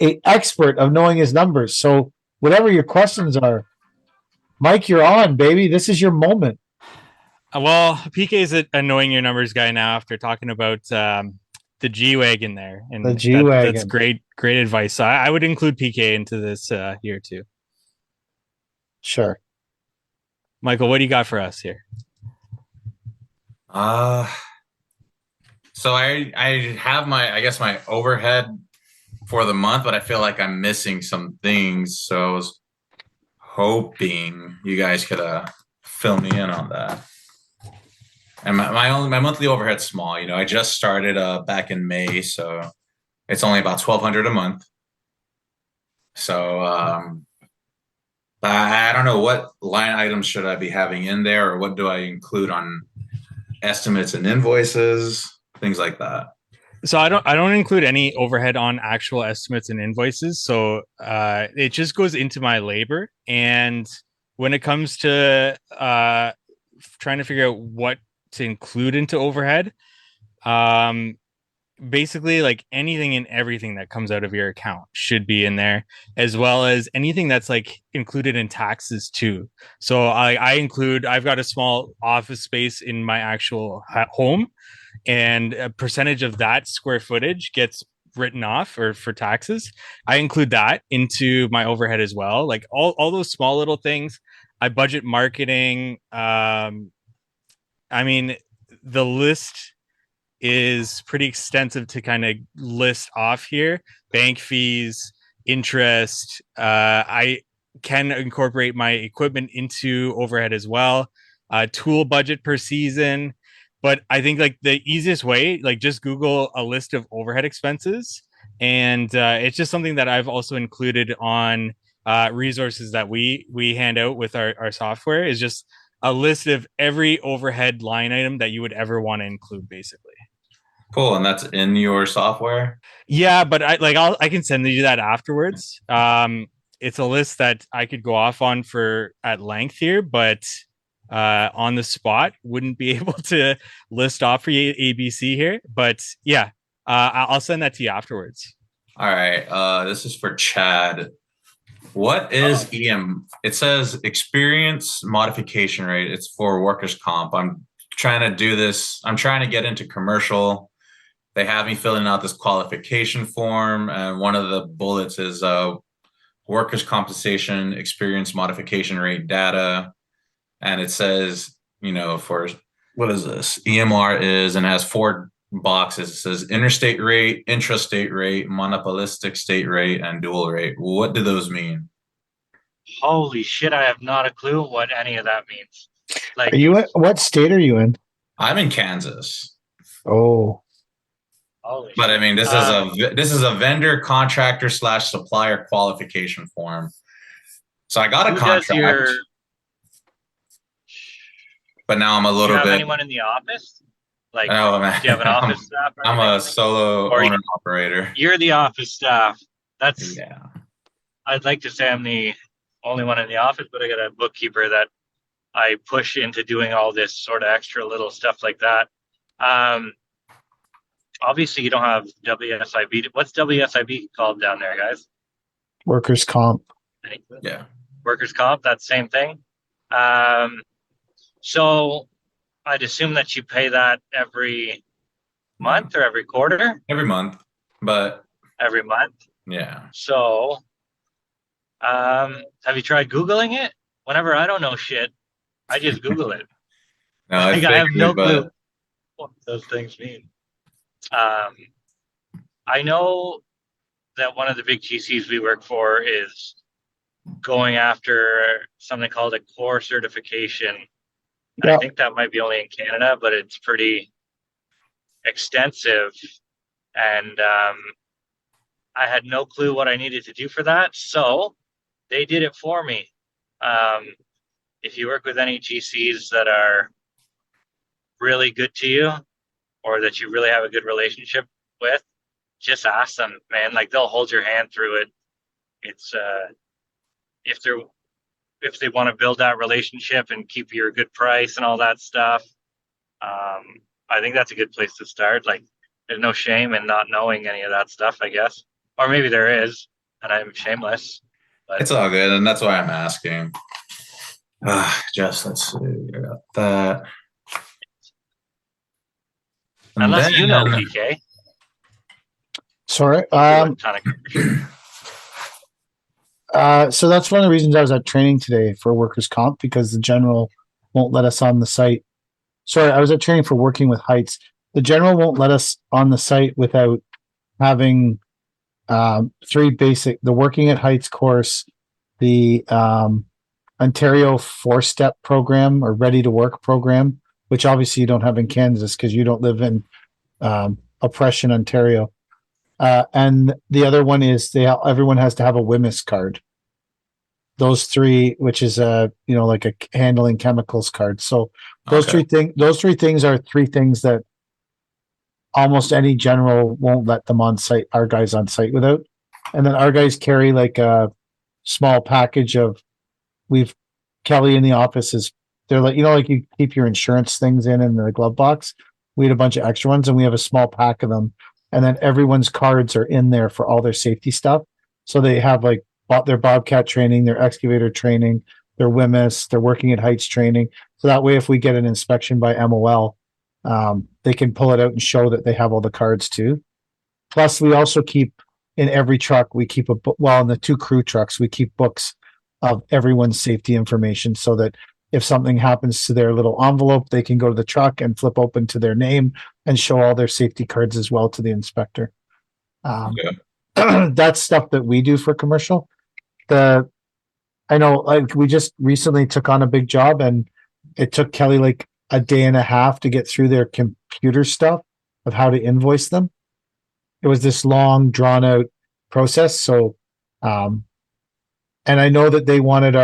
expert of knowing his numbers. So whatever your questions are, Mike, you're on, baby. This is your moment. Well, PK is a knowing your numbers guy now after talking about the G-Wagon there. And the G-Wagon. That's great advice. So I would include PK into this here too. Sure. Michael, what do you got for us here? So I have my overhead for the month, but I feel like I'm missing some things. So I was hoping you guys could fill me in on that. And my monthly overhead's small. You know, I just started back in May, so it's only about $1,200 a month. So I don't know what line items should I be having in there, or what do I include on estimates and invoices, things like that. So I don't include any overhead on actual estimates and invoices. So it just goes into my labor. And when it comes to trying to figure out what to include into overhead, basically like anything and everything that comes out of your account should be in there, as well as anything that's like included in taxes too. So I've got a small office space in my actual home, and a percentage of that square footage gets written off or for taxes. I include that into my overhead as well. Like all those small little things. I budget marketing. I mean, the list is pretty extensive to kind of list off here. Bank fees, interest. I can incorporate my equipment into overhead as well. Tool budget per season. But I think like the easiest way, like just Google a list of overhead expenses. And it's just something that I've also included on resources that we hand out with our software, is just a list of every overhead line item that you would ever want to include, basically. Cool. And that's in your software? Yeah, but I can send you that afterwards. It's a list that I could go off on at length here, but on the spot wouldn't be able to list off for you ABC here. But yeah, I'll send that to you afterwards. All right. This is for Chad. What is EM? It says experience modification rate. It's for workers' comp. I'm trying to do this. I'm trying to get into commercial. They have me filling out this qualification form, and one of the bullets is workers' compensation experience modification rate data. And it says for what is this? EMR is, and has 4 boxes. It says interstate rate, intrastate rate, monopolistic state rate, and dual rate. What do those mean? Holy shit, I have not a clue what any of that means. Like, Are you what state are you in? I'm in Kansas. Oh, holy But I shit. mean, this is a vendor contractor / supplier qualification form. So I got a Who contract, does your? but now I'm a Do you little have bit. anyone in the office? Like, Oh man, do you have an office staff? Or I'm anything? a solo Or owner operator. You're the office staff. That's. Yeah. I'd like to say I'm the only one in the office, but I got a bookkeeper that I push into doing all this sort of extra little stuff like that. Obviously, you don't have WSIB. What's WSIB called down there, guys? workers' comp. Yeah. Workers' comp. That same thing. So I'd assume that you pay that every month or every quarter. Every month, but Every month. yeah. So, have you tried Googling it? Whenever I don't know shit, I just Google it. No, Like, I have no but clue what those things mean. I know that one of the big GCs we work for is going after something called a core certification. And Yeah. I think that might be only in Canada, but it's pretty extensive. And I had no clue what I needed to do for that. So they did it for me. If you work with any GCs that are really good to you or that you really have a good relationship with, just ask them, man. Like, they'll hold your hand through it. It's if they want to build that relationship and keep you a good price and all that stuff, I think that's a good place to start. Like, there's no shame in not knowing any of that stuff, I guess. Or maybe there is, and I'm shameless. But it's all good, and that's why I'm asking. Just let's see. I got that. And unless then, you know, PK. Sorry. You do a ton of So that's one of the reasons I was at training today for workers' comp, because the general won't let us on the site. Sorry, I was at training for working with heights. The general won't let us on the site without having 3 basic: the working at heights course, the Ontario 4-step program or ready to work program, which obviously you don't have in Kansas because you don't live in oppression, Ontario. And the other one is everyone has to have a WMIS card. Those 3, which is like a handling chemicals card. So those 3 things are 3 things that almost any general won't let them on site, our guys on site without. And then our guys carry like a small package of, Kelly in the office they're like, like you keep your insurance things in the glove box. We had a bunch of extra ones, and we have a small pack of them. And then everyone's cards are in there for all their safety stuff. So they have like their Bobcat training, their excavator training, their WMIS, their working at heights training. So that way, if we get an inspection by MOL, they can pull it out and show that they have all the cards too. Plus, we also keep in every truck, we keep in the 2 crew trucks, we keep books of everyone's safety information, so that if something happens to their little envelope, they can go to the truck and flip open to their name and show all their safety cards as well to the inspector. That's stuff that we do for commercial. I know, like, we just recently took on a big job, and it took Kelly like a day and a half to get through their computer stuff of how to invoice them. It was this long, drawn out process. So, and I know that they wanted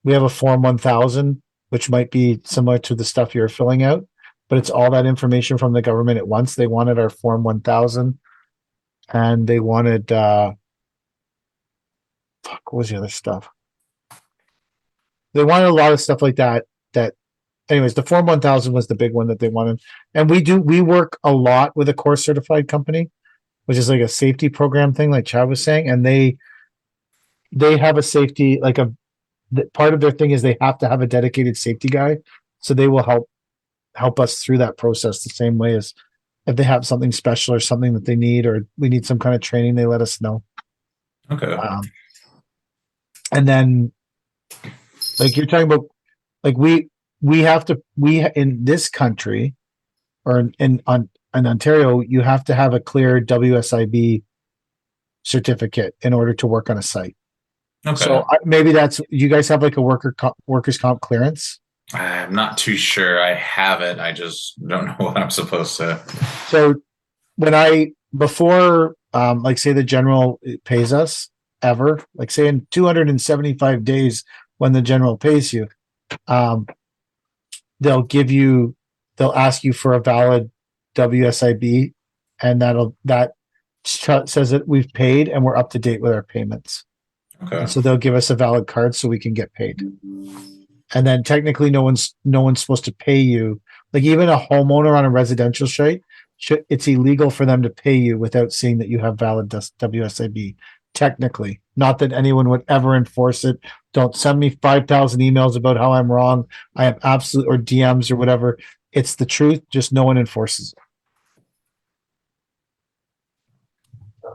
we have a Form 1000, which might be similar to the stuff you're filling out, but it's all that information from the government at once. They wanted our Form 1000, and they wanted, what was the other stuff? They wanted a lot of stuff like that. Anyways, the Form 1000 was the big one that they wanted. And we work a lot with a core certified company, which is like a safety program thing, like Chad was saying. And they have a safety, like part of their thing is they have to have a dedicated safety guy. So they will help us through that process the same way as if they have something special or something that they need, or we need some kind of training, they let us know. Okay. And then, like, you're talking about like in this country or in Ontario, you have to have a clear WSIB certificate in order to work on a site. Okay. So maybe that's, you guys have like a workers comp clearance. I'm not too sure. I have it. I just don't know what I'm supposed to. So before like say the general pays us ever, like say in 275 days when the general pays you, they'll ask you for a valid WSIB, and that says that we've paid and we're up to date with our payments. Okay. And so they'll give us a valid card so we can get paid. And then technically no one's supposed to pay you. Like even a homeowner on a residential site, it's illegal for them to pay you without seeing that you have valid WSIB. Technically, not that anyone would ever enforce it. Don't send me 5,000 emails about how I'm wrong. I am absolute, or DMs or whatever. It's the truth. Just no one enforces it.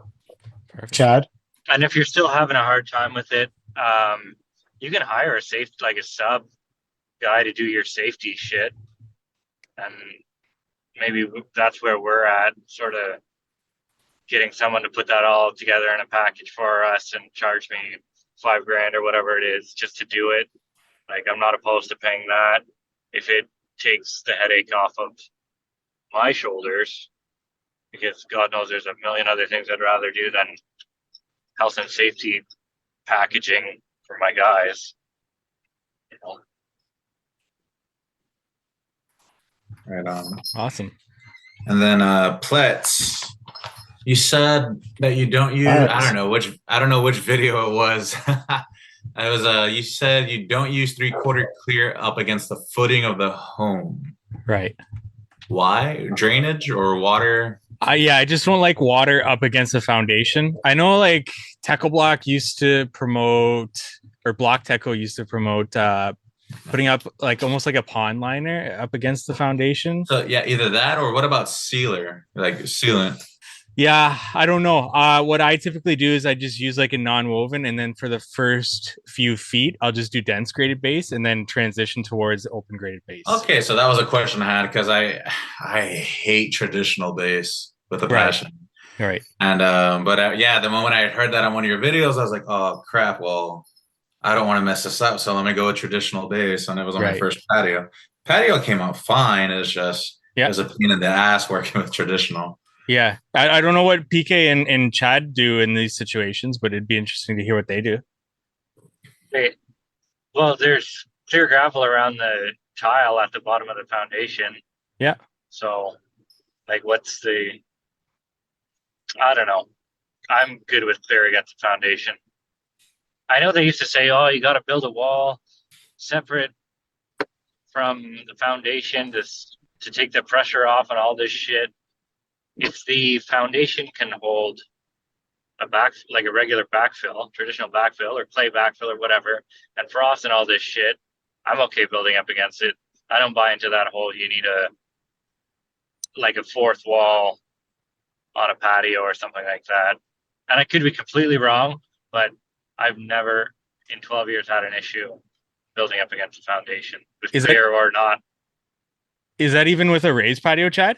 Perfect. Chad? And if you're still having a hard time with it, you can hire a sub guy to do your safety shit. And maybe that's where we're at, sort of getting someone to put that all together in a package for us and charge me $5,000 or whatever it is just to do it. Like, I'm not opposed to paying that if it takes the headache off of my shoulders, because God knows there's a million other things I'd rather do than health and safety packaging for my guys. You know? Right on. Awesome. And then Pletz, you said that you don't use. I don't know which video it was. It was you said you don't use 3/4 clear up against the footing of the home. Right. Why? Drainage or water? I just don't like water up against the foundation. I know like Techo Block used to promote, or Block Techo used to promote putting up like almost like a pond liner up against the foundation. So yeah, either that or what about sealer, like sealant? Yeah, I don't know. What I typically do is I just use like a non-woven, and then for the first few feet, I'll just do dense graded base, and then transition towards open graded base. Okay, so that was a question I had because I hate traditional base with a passion. Right. And yeah, the moment I heard that on one of your videos, I was like, oh crap, well, I don't want to mess this up, so let me go with traditional base. And it was on my first patio. Patio came out fine. It's just it was a pain in the ass working with traditional. Yeah, I don't know what PK and Chad do in these situations, but it'd be interesting to hear what they do. Well, there's clear gravel around the tile at the bottom of the foundation. Yeah. So, like, I don't know. I'm good with clear against the foundation. I know they used to say, oh, you got to build a wall separate from the foundation to take the pressure off and all this shit. If the foundation can hold like a regular backfill, traditional backfill or clay backfill or whatever, and frost and all this shit, I'm okay building up against it. I don't buy into that whole you need a fourth wall on a patio or something like that. And I could be completely wrong, but I've never in 12 years had an issue building up against the foundation with clear or not. Is that even with a raised patio, Chad?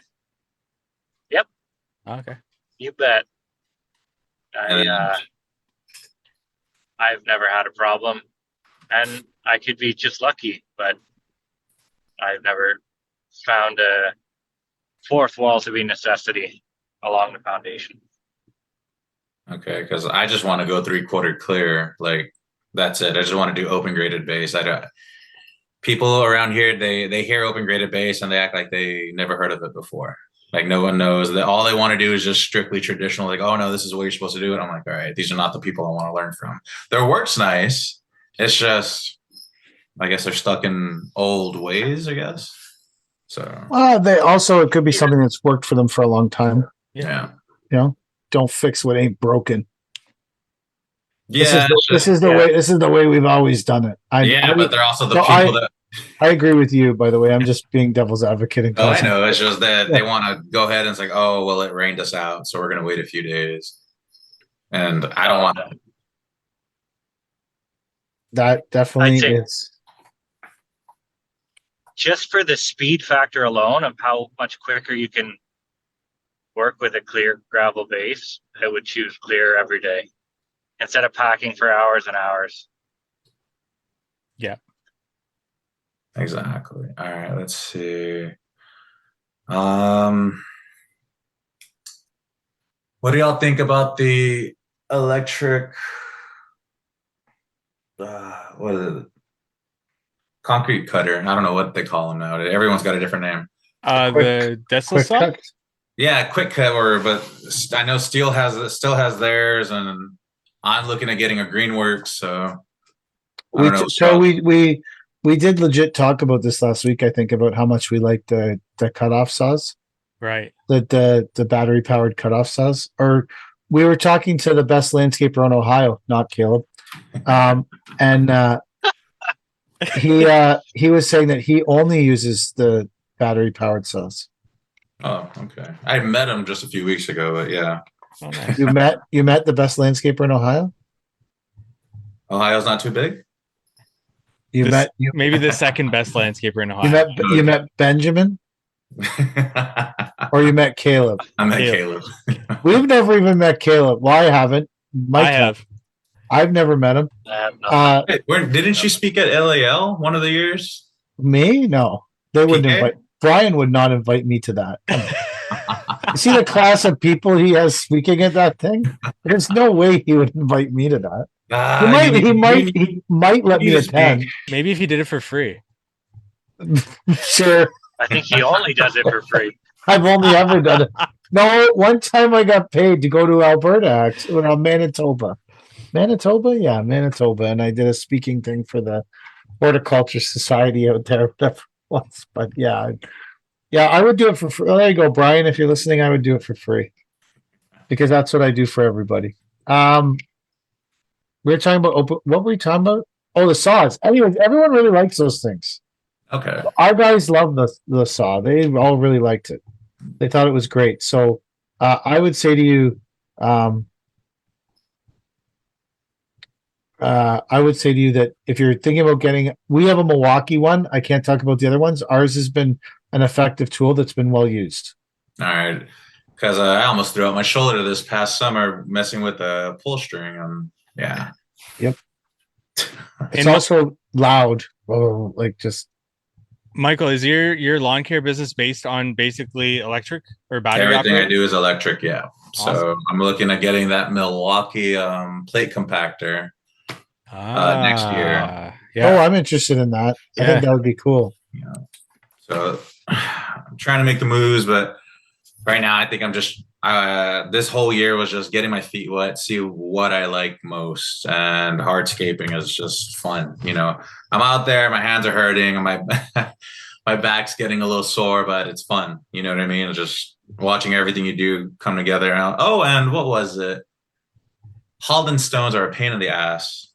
Yep. Okay. You bet. I've never had a problem, and I could be just lucky, but I've never found a fourth wall to be necessity along the foundation. Okay, because I just want to go 3/4 clear, like that's it. I just want to do open graded base. I don't. People around here, they hear open graded base and they act like they never heard of it before. Like no one knows that all they want to do is just strictly traditional. Like, oh no, this is what you're supposed to do. And I'm like, all right, these are not the people I want to learn from. Their work's nice. It's just, I guess they're stuck in old ways, I guess. So. It could be something that's worked for them for a long time. Yeah. You know, don't fix what ain't broken. Yeah. This is the way we've always done it. But they're also the people that. I agree with you, by the way. I'm just being devil's advocate. I know. It's just that they want to go ahead and it's like, oh, well, it rained us out, so we're going to wait a few days. And I don't want to. That definitely is. just for the speed factor alone of how much quicker you can work with a clear gravel base, I would choose clear every day instead of packing for hours and hours. Exactly. All right, let's see. What do y'all think about the electric? What is it? Concrete cutter. I don't know what they call them now. Everyone's got a different name. The Tesla Quick saw? cut. Yeah, quick cut. But I know Steel has theirs, and I'm looking at getting a Greenworks. So I don't know. So we did legit talk about this last week. I think about how much we like the cutoff saws, Right. the battery powered cutoff saws. Or we were talking to the best landscaper in Ohio, not Caleb, and he was saying that he only uses the battery powered saws. Oh, okay. I met him just a few weeks ago, but yeah. Oh, nice. You met the best landscaper in Ohio. Ohio's not too big. Maybe the second best landscaper in Ohio. You met Benjamin, or you met Caleb. I met Caleb. We've never even met Caleb. Well, I haven't. Mike I have. I've never met him. Didn't you speak at LAL one of the years? Me? No. They wouldn't PK? invite. Brian would not invite me to that. You see the class of people he has speaking at that thing? There's no way he would invite me to that. He might let me attend. Maybe if he did it for free. Sure. I think he only does it for free. I've only ever done it. No, one time I got paid to go to Alberta, Manitoba. Yeah, Manitoba. And I did a speaking thing for the Horticulture Society out there, whatever it was. But yeah, I would do it for free. There you go, Brian. If you're listening, I would do it for free because that's what I do for everybody. We were talking about what were we talking about? Oh, the saws. Anyways, everyone really likes those things. Okay. Our guys love the saw. They all really liked it. They thought it was great. So I would say to you, that if you're thinking about we have a Milwaukee one. I can't talk about the other ones. Ours has been an effective tool that's been well used. All right. Because I almost threw out my shoulder this past summer messing with the pull string. Yeah. Yep. It's also loud. Just. Michael, is your lawn care business based on basically electric or battery? Everything operated? I do is electric. Yeah. Awesome. So I'm looking at getting that Milwaukee plate compactor next year. Yeah. Oh, I'm interested in that. I think that would be cool. Yeah. So I'm trying to make the moves, but right now I think I'm just this whole year was just getting my feet wet, see what I like most, and hardscaping is just fun. I'm out there, my hands are hurting, and my back's getting a little sore, but it's fun. You know what I mean? Just watching everything you do come together. And what was it? Halden stones are a pain in the ass.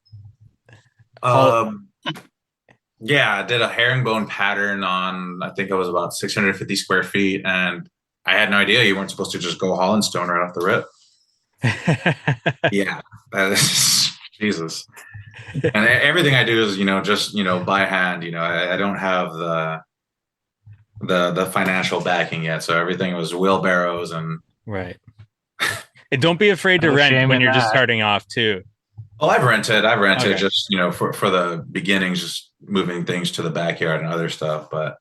Yeah, I did a herringbone pattern on, I think it was about 650 square feet, and I had no idea you weren't supposed to just go Holland stone right off the rip. Yeah, Jesus. And everything I do is, just by hand. I don't have the financial backing yet, so everything was wheelbarrows and right. And don't be afraid to rent when you're just starting off too. Oh, I've rented okay. Just for the beginnings, just moving things to the backyard and other stuff, but.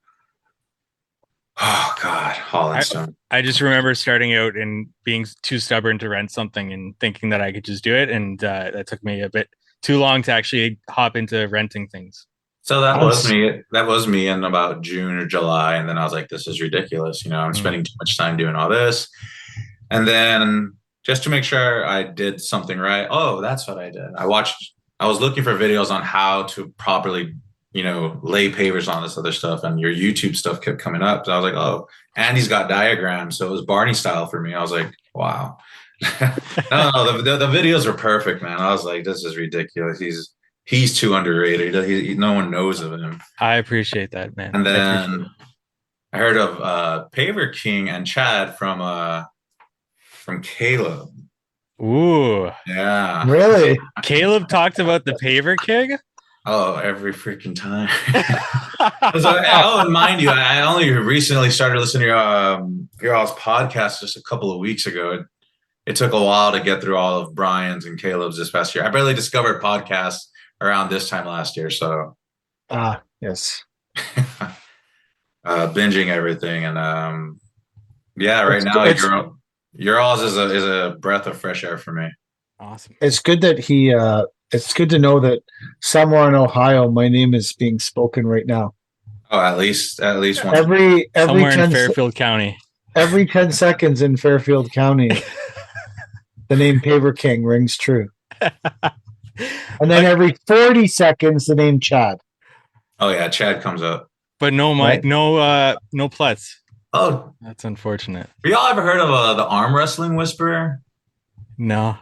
Oh God, Holland stone. I just remember starting out and being too stubborn to rent something and thinking that I could just do it, and that took me a bit too long to actually hop into renting things. So that was me. That was me in about June or July, and then I was like, "This is ridiculous." I'm spending too much time doing all this, and then just to make sure I did something right. Oh, that's what I did. I was looking for videos on how to properly lay pavers on this other stuff, and your YouTube stuff kept coming up. So I was like, oh, and he's got diagrams. So it was Barney style for me. I was like, wow. No, the videos were perfect, man. I was like, this is ridiculous. He's too underrated. No one knows of him. I appreciate that, man. And then I heard of Paver King and Chad from Caleb. Ooh. Yeah. Really? Caleb talked about the Paver King? Oh, every freaking time. So I would mind you. I only recently started listening to your all's podcast just a couple of weeks ago. It took a while to get through all of Brian's and Caleb's this past year. I barely discovered podcasts around this time last year, so Yes. binging everything and yeah, right It's- now it's- your all's is a breath of fresh air for me. Awesome. It's good that it's good to know that somewhere in Ohio, my name is being spoken right now. Oh, at least one. Every Somewhere in 10 Fairfield County. every 10 seconds in Fairfield County, the name Paver King rings true. And then every 40 seconds, the name Chad. Oh yeah, Chad comes up. But no Right. no plets. Oh, That's unfortunate. have y'all ever heard of the arm wrestling whisperer? No.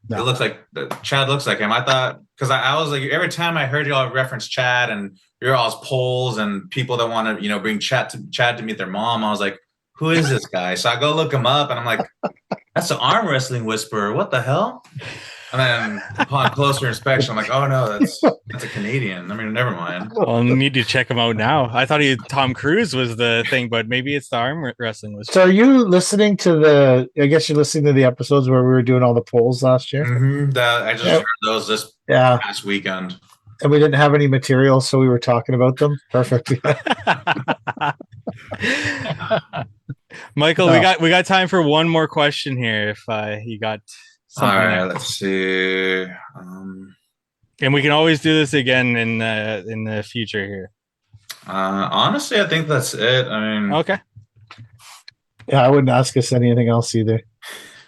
No. It looks like Chad looks like him. I thought because I was like every time I heard y'all reference Chad and your all's polls and people that want to bring Chad to meet their mom, I was like, who is this guy? So I go look him up and I'm like, that's the arm wrestling whisperer. What the hell? And then upon closer inspection, I'm like, oh no, that's a Canadian. I mean, never mind. Well, I need to check him out now. I thought Tom Cruise was the thing, but maybe it's the arm wrestling was. So are you listening to I guess you're listening to the episodes where we were doing all the polls last year? Mm-hmm. I just heard those this Yeah. past weekend. And we didn't have any material, so we were talking about them. Perfect. Michael, No. we got time for one more question here. If you got All something, right, let's see. and we can always do this again in the future here. Honestly, I think that's it. I mean, Okay. Yeah, I wouldn't ask us anything else either.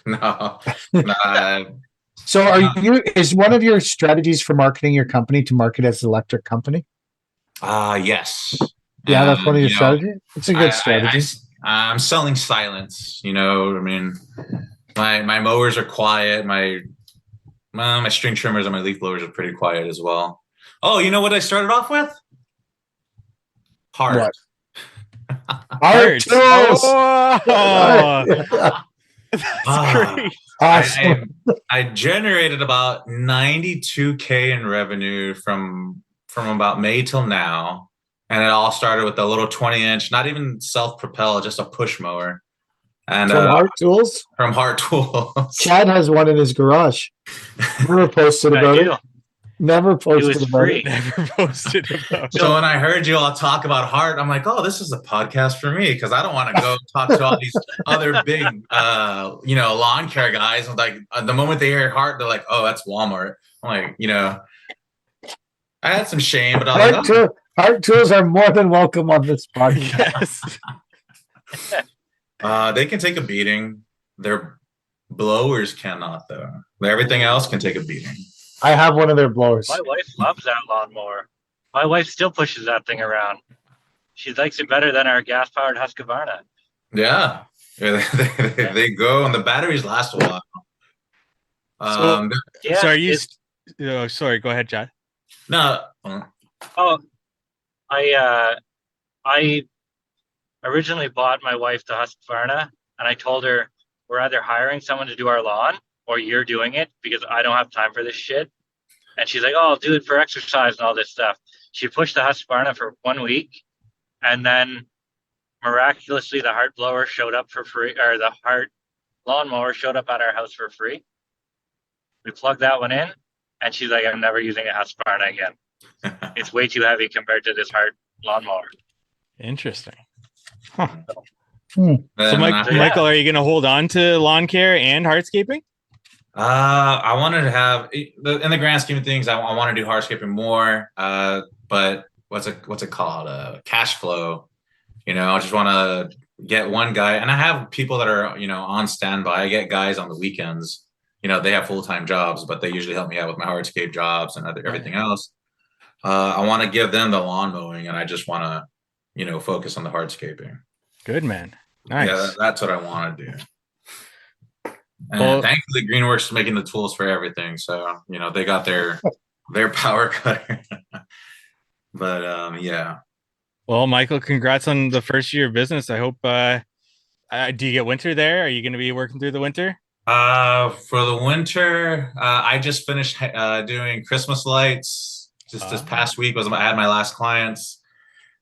no. So is one of your strategies for marketing your company to market as an electric company? Yes. Yeah, that's one of your You know, strategies. It's a good strategy. I'm selling silence. I mean, my mowers are quiet. My string trimmers and my leaf blowers are pretty quiet as well. Oh, you know what I started off with? Heart. What? Hearts. tools. Oh, that's Ah. great. Awesome. I generated about 92K in revenue from about May till now. And it all started with a little 20-inch, not even self-propel, just a push mower. And From Art Tools? from Heart Tools. Chad has one in his garage. Never posted I about do. it. Never It posted was about free. it. Never posted about. So when I heard you all talk about Heart, I'm like, oh, this is a podcast for me because I don't want to go talk to all these other big, lawn care guys. And like the moment they hear Heart, they're like, oh, that's Walmart. I'm like, I had some shame, but I was like, Art Tools are more than welcome on this podcast. Yes. they can take a beating. Their blowers cannot, though. Everything else can take a beating. I have one of their blowers. My wife loves that lawnmower. My wife still pushes that thing around. She likes it better than our gas-powered Husqvarna. Yeah, they go, and the batteries last a while. So- Yeah. So are you? it's- Sorry. Go ahead, Chad. No, Oh, I originally bought my wife the Husqvarna, and I told her we're either hiring someone to do our lawn or you're doing it because I don't have time for this shit. And she's like, "Oh, I'll do it for exercise and all this stuff." She pushed the Husqvarna for 1 week, and then miraculously the Heart blower showed up for free, or the Heart lawnmower showed up at our house for free. We plugged that one in, and she's like, "I'm never using a Husqvarna again. It's way too heavy compared to this Heart lawnmower." Interesting. Then So, Michael, are you going to hold on to lawn care and hardscaping? I wanted to have, in the grand scheme of things, I want to do hardscaping more. But what's it called? Cash flow. I just want to get one guy, and I have people that are on standby. I get guys on the weekends. They have full-time jobs, but they usually help me out with my hardscape jobs and everything else. I want to give them the lawn mowing, and I just want to, focus on the hardscaping. Good, man. Nice. Yeah, that's what I want to do. And Well- thankfully, Greenworks is making the tools for everything, so they got their power cutter. But yeah. Well, Michael, congrats on the first year of business. I hope. Do you get winter there? Are you going to be working through the winter? For the winter, I just finished doing Christmas lights. Just this past week I had my last clients,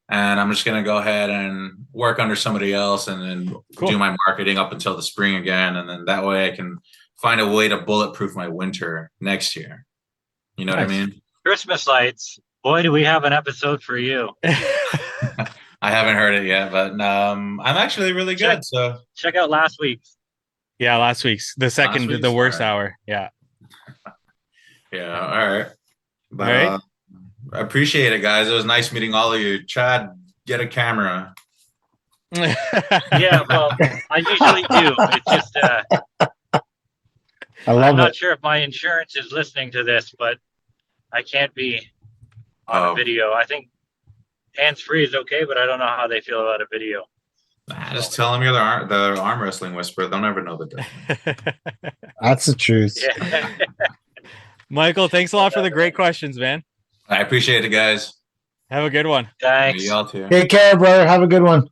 and I'm just gonna go ahead and work under somebody else, and then do my marketing up until the spring again, and then that way I can find a way to bulletproof my winter next year. You know what I mean? Christmas lights. Boy, do we have an episode for you. I haven't heard it yet, but I'm actually really good. So check out last week's. Yeah, last week's the second, the worst hour. Yeah. Yeah. All right. But, all right. I appreciate it, guys. It was nice meeting all of you. Chad, get a camera. Yeah, well, I usually do. It's just I'm not sure if my insurance is listening to this, but I can't be on a video. I think hands-free is okay, but I don't know how they feel about a video. Just tell them you're the arm wrestling whisperer. They'll never know the difference. That's the truth. Yeah. Michael, thanks a lot for the great questions, man. I appreciate it, guys. Have a good one. Thanks. Y'all too. Take care, brother. Have a good one.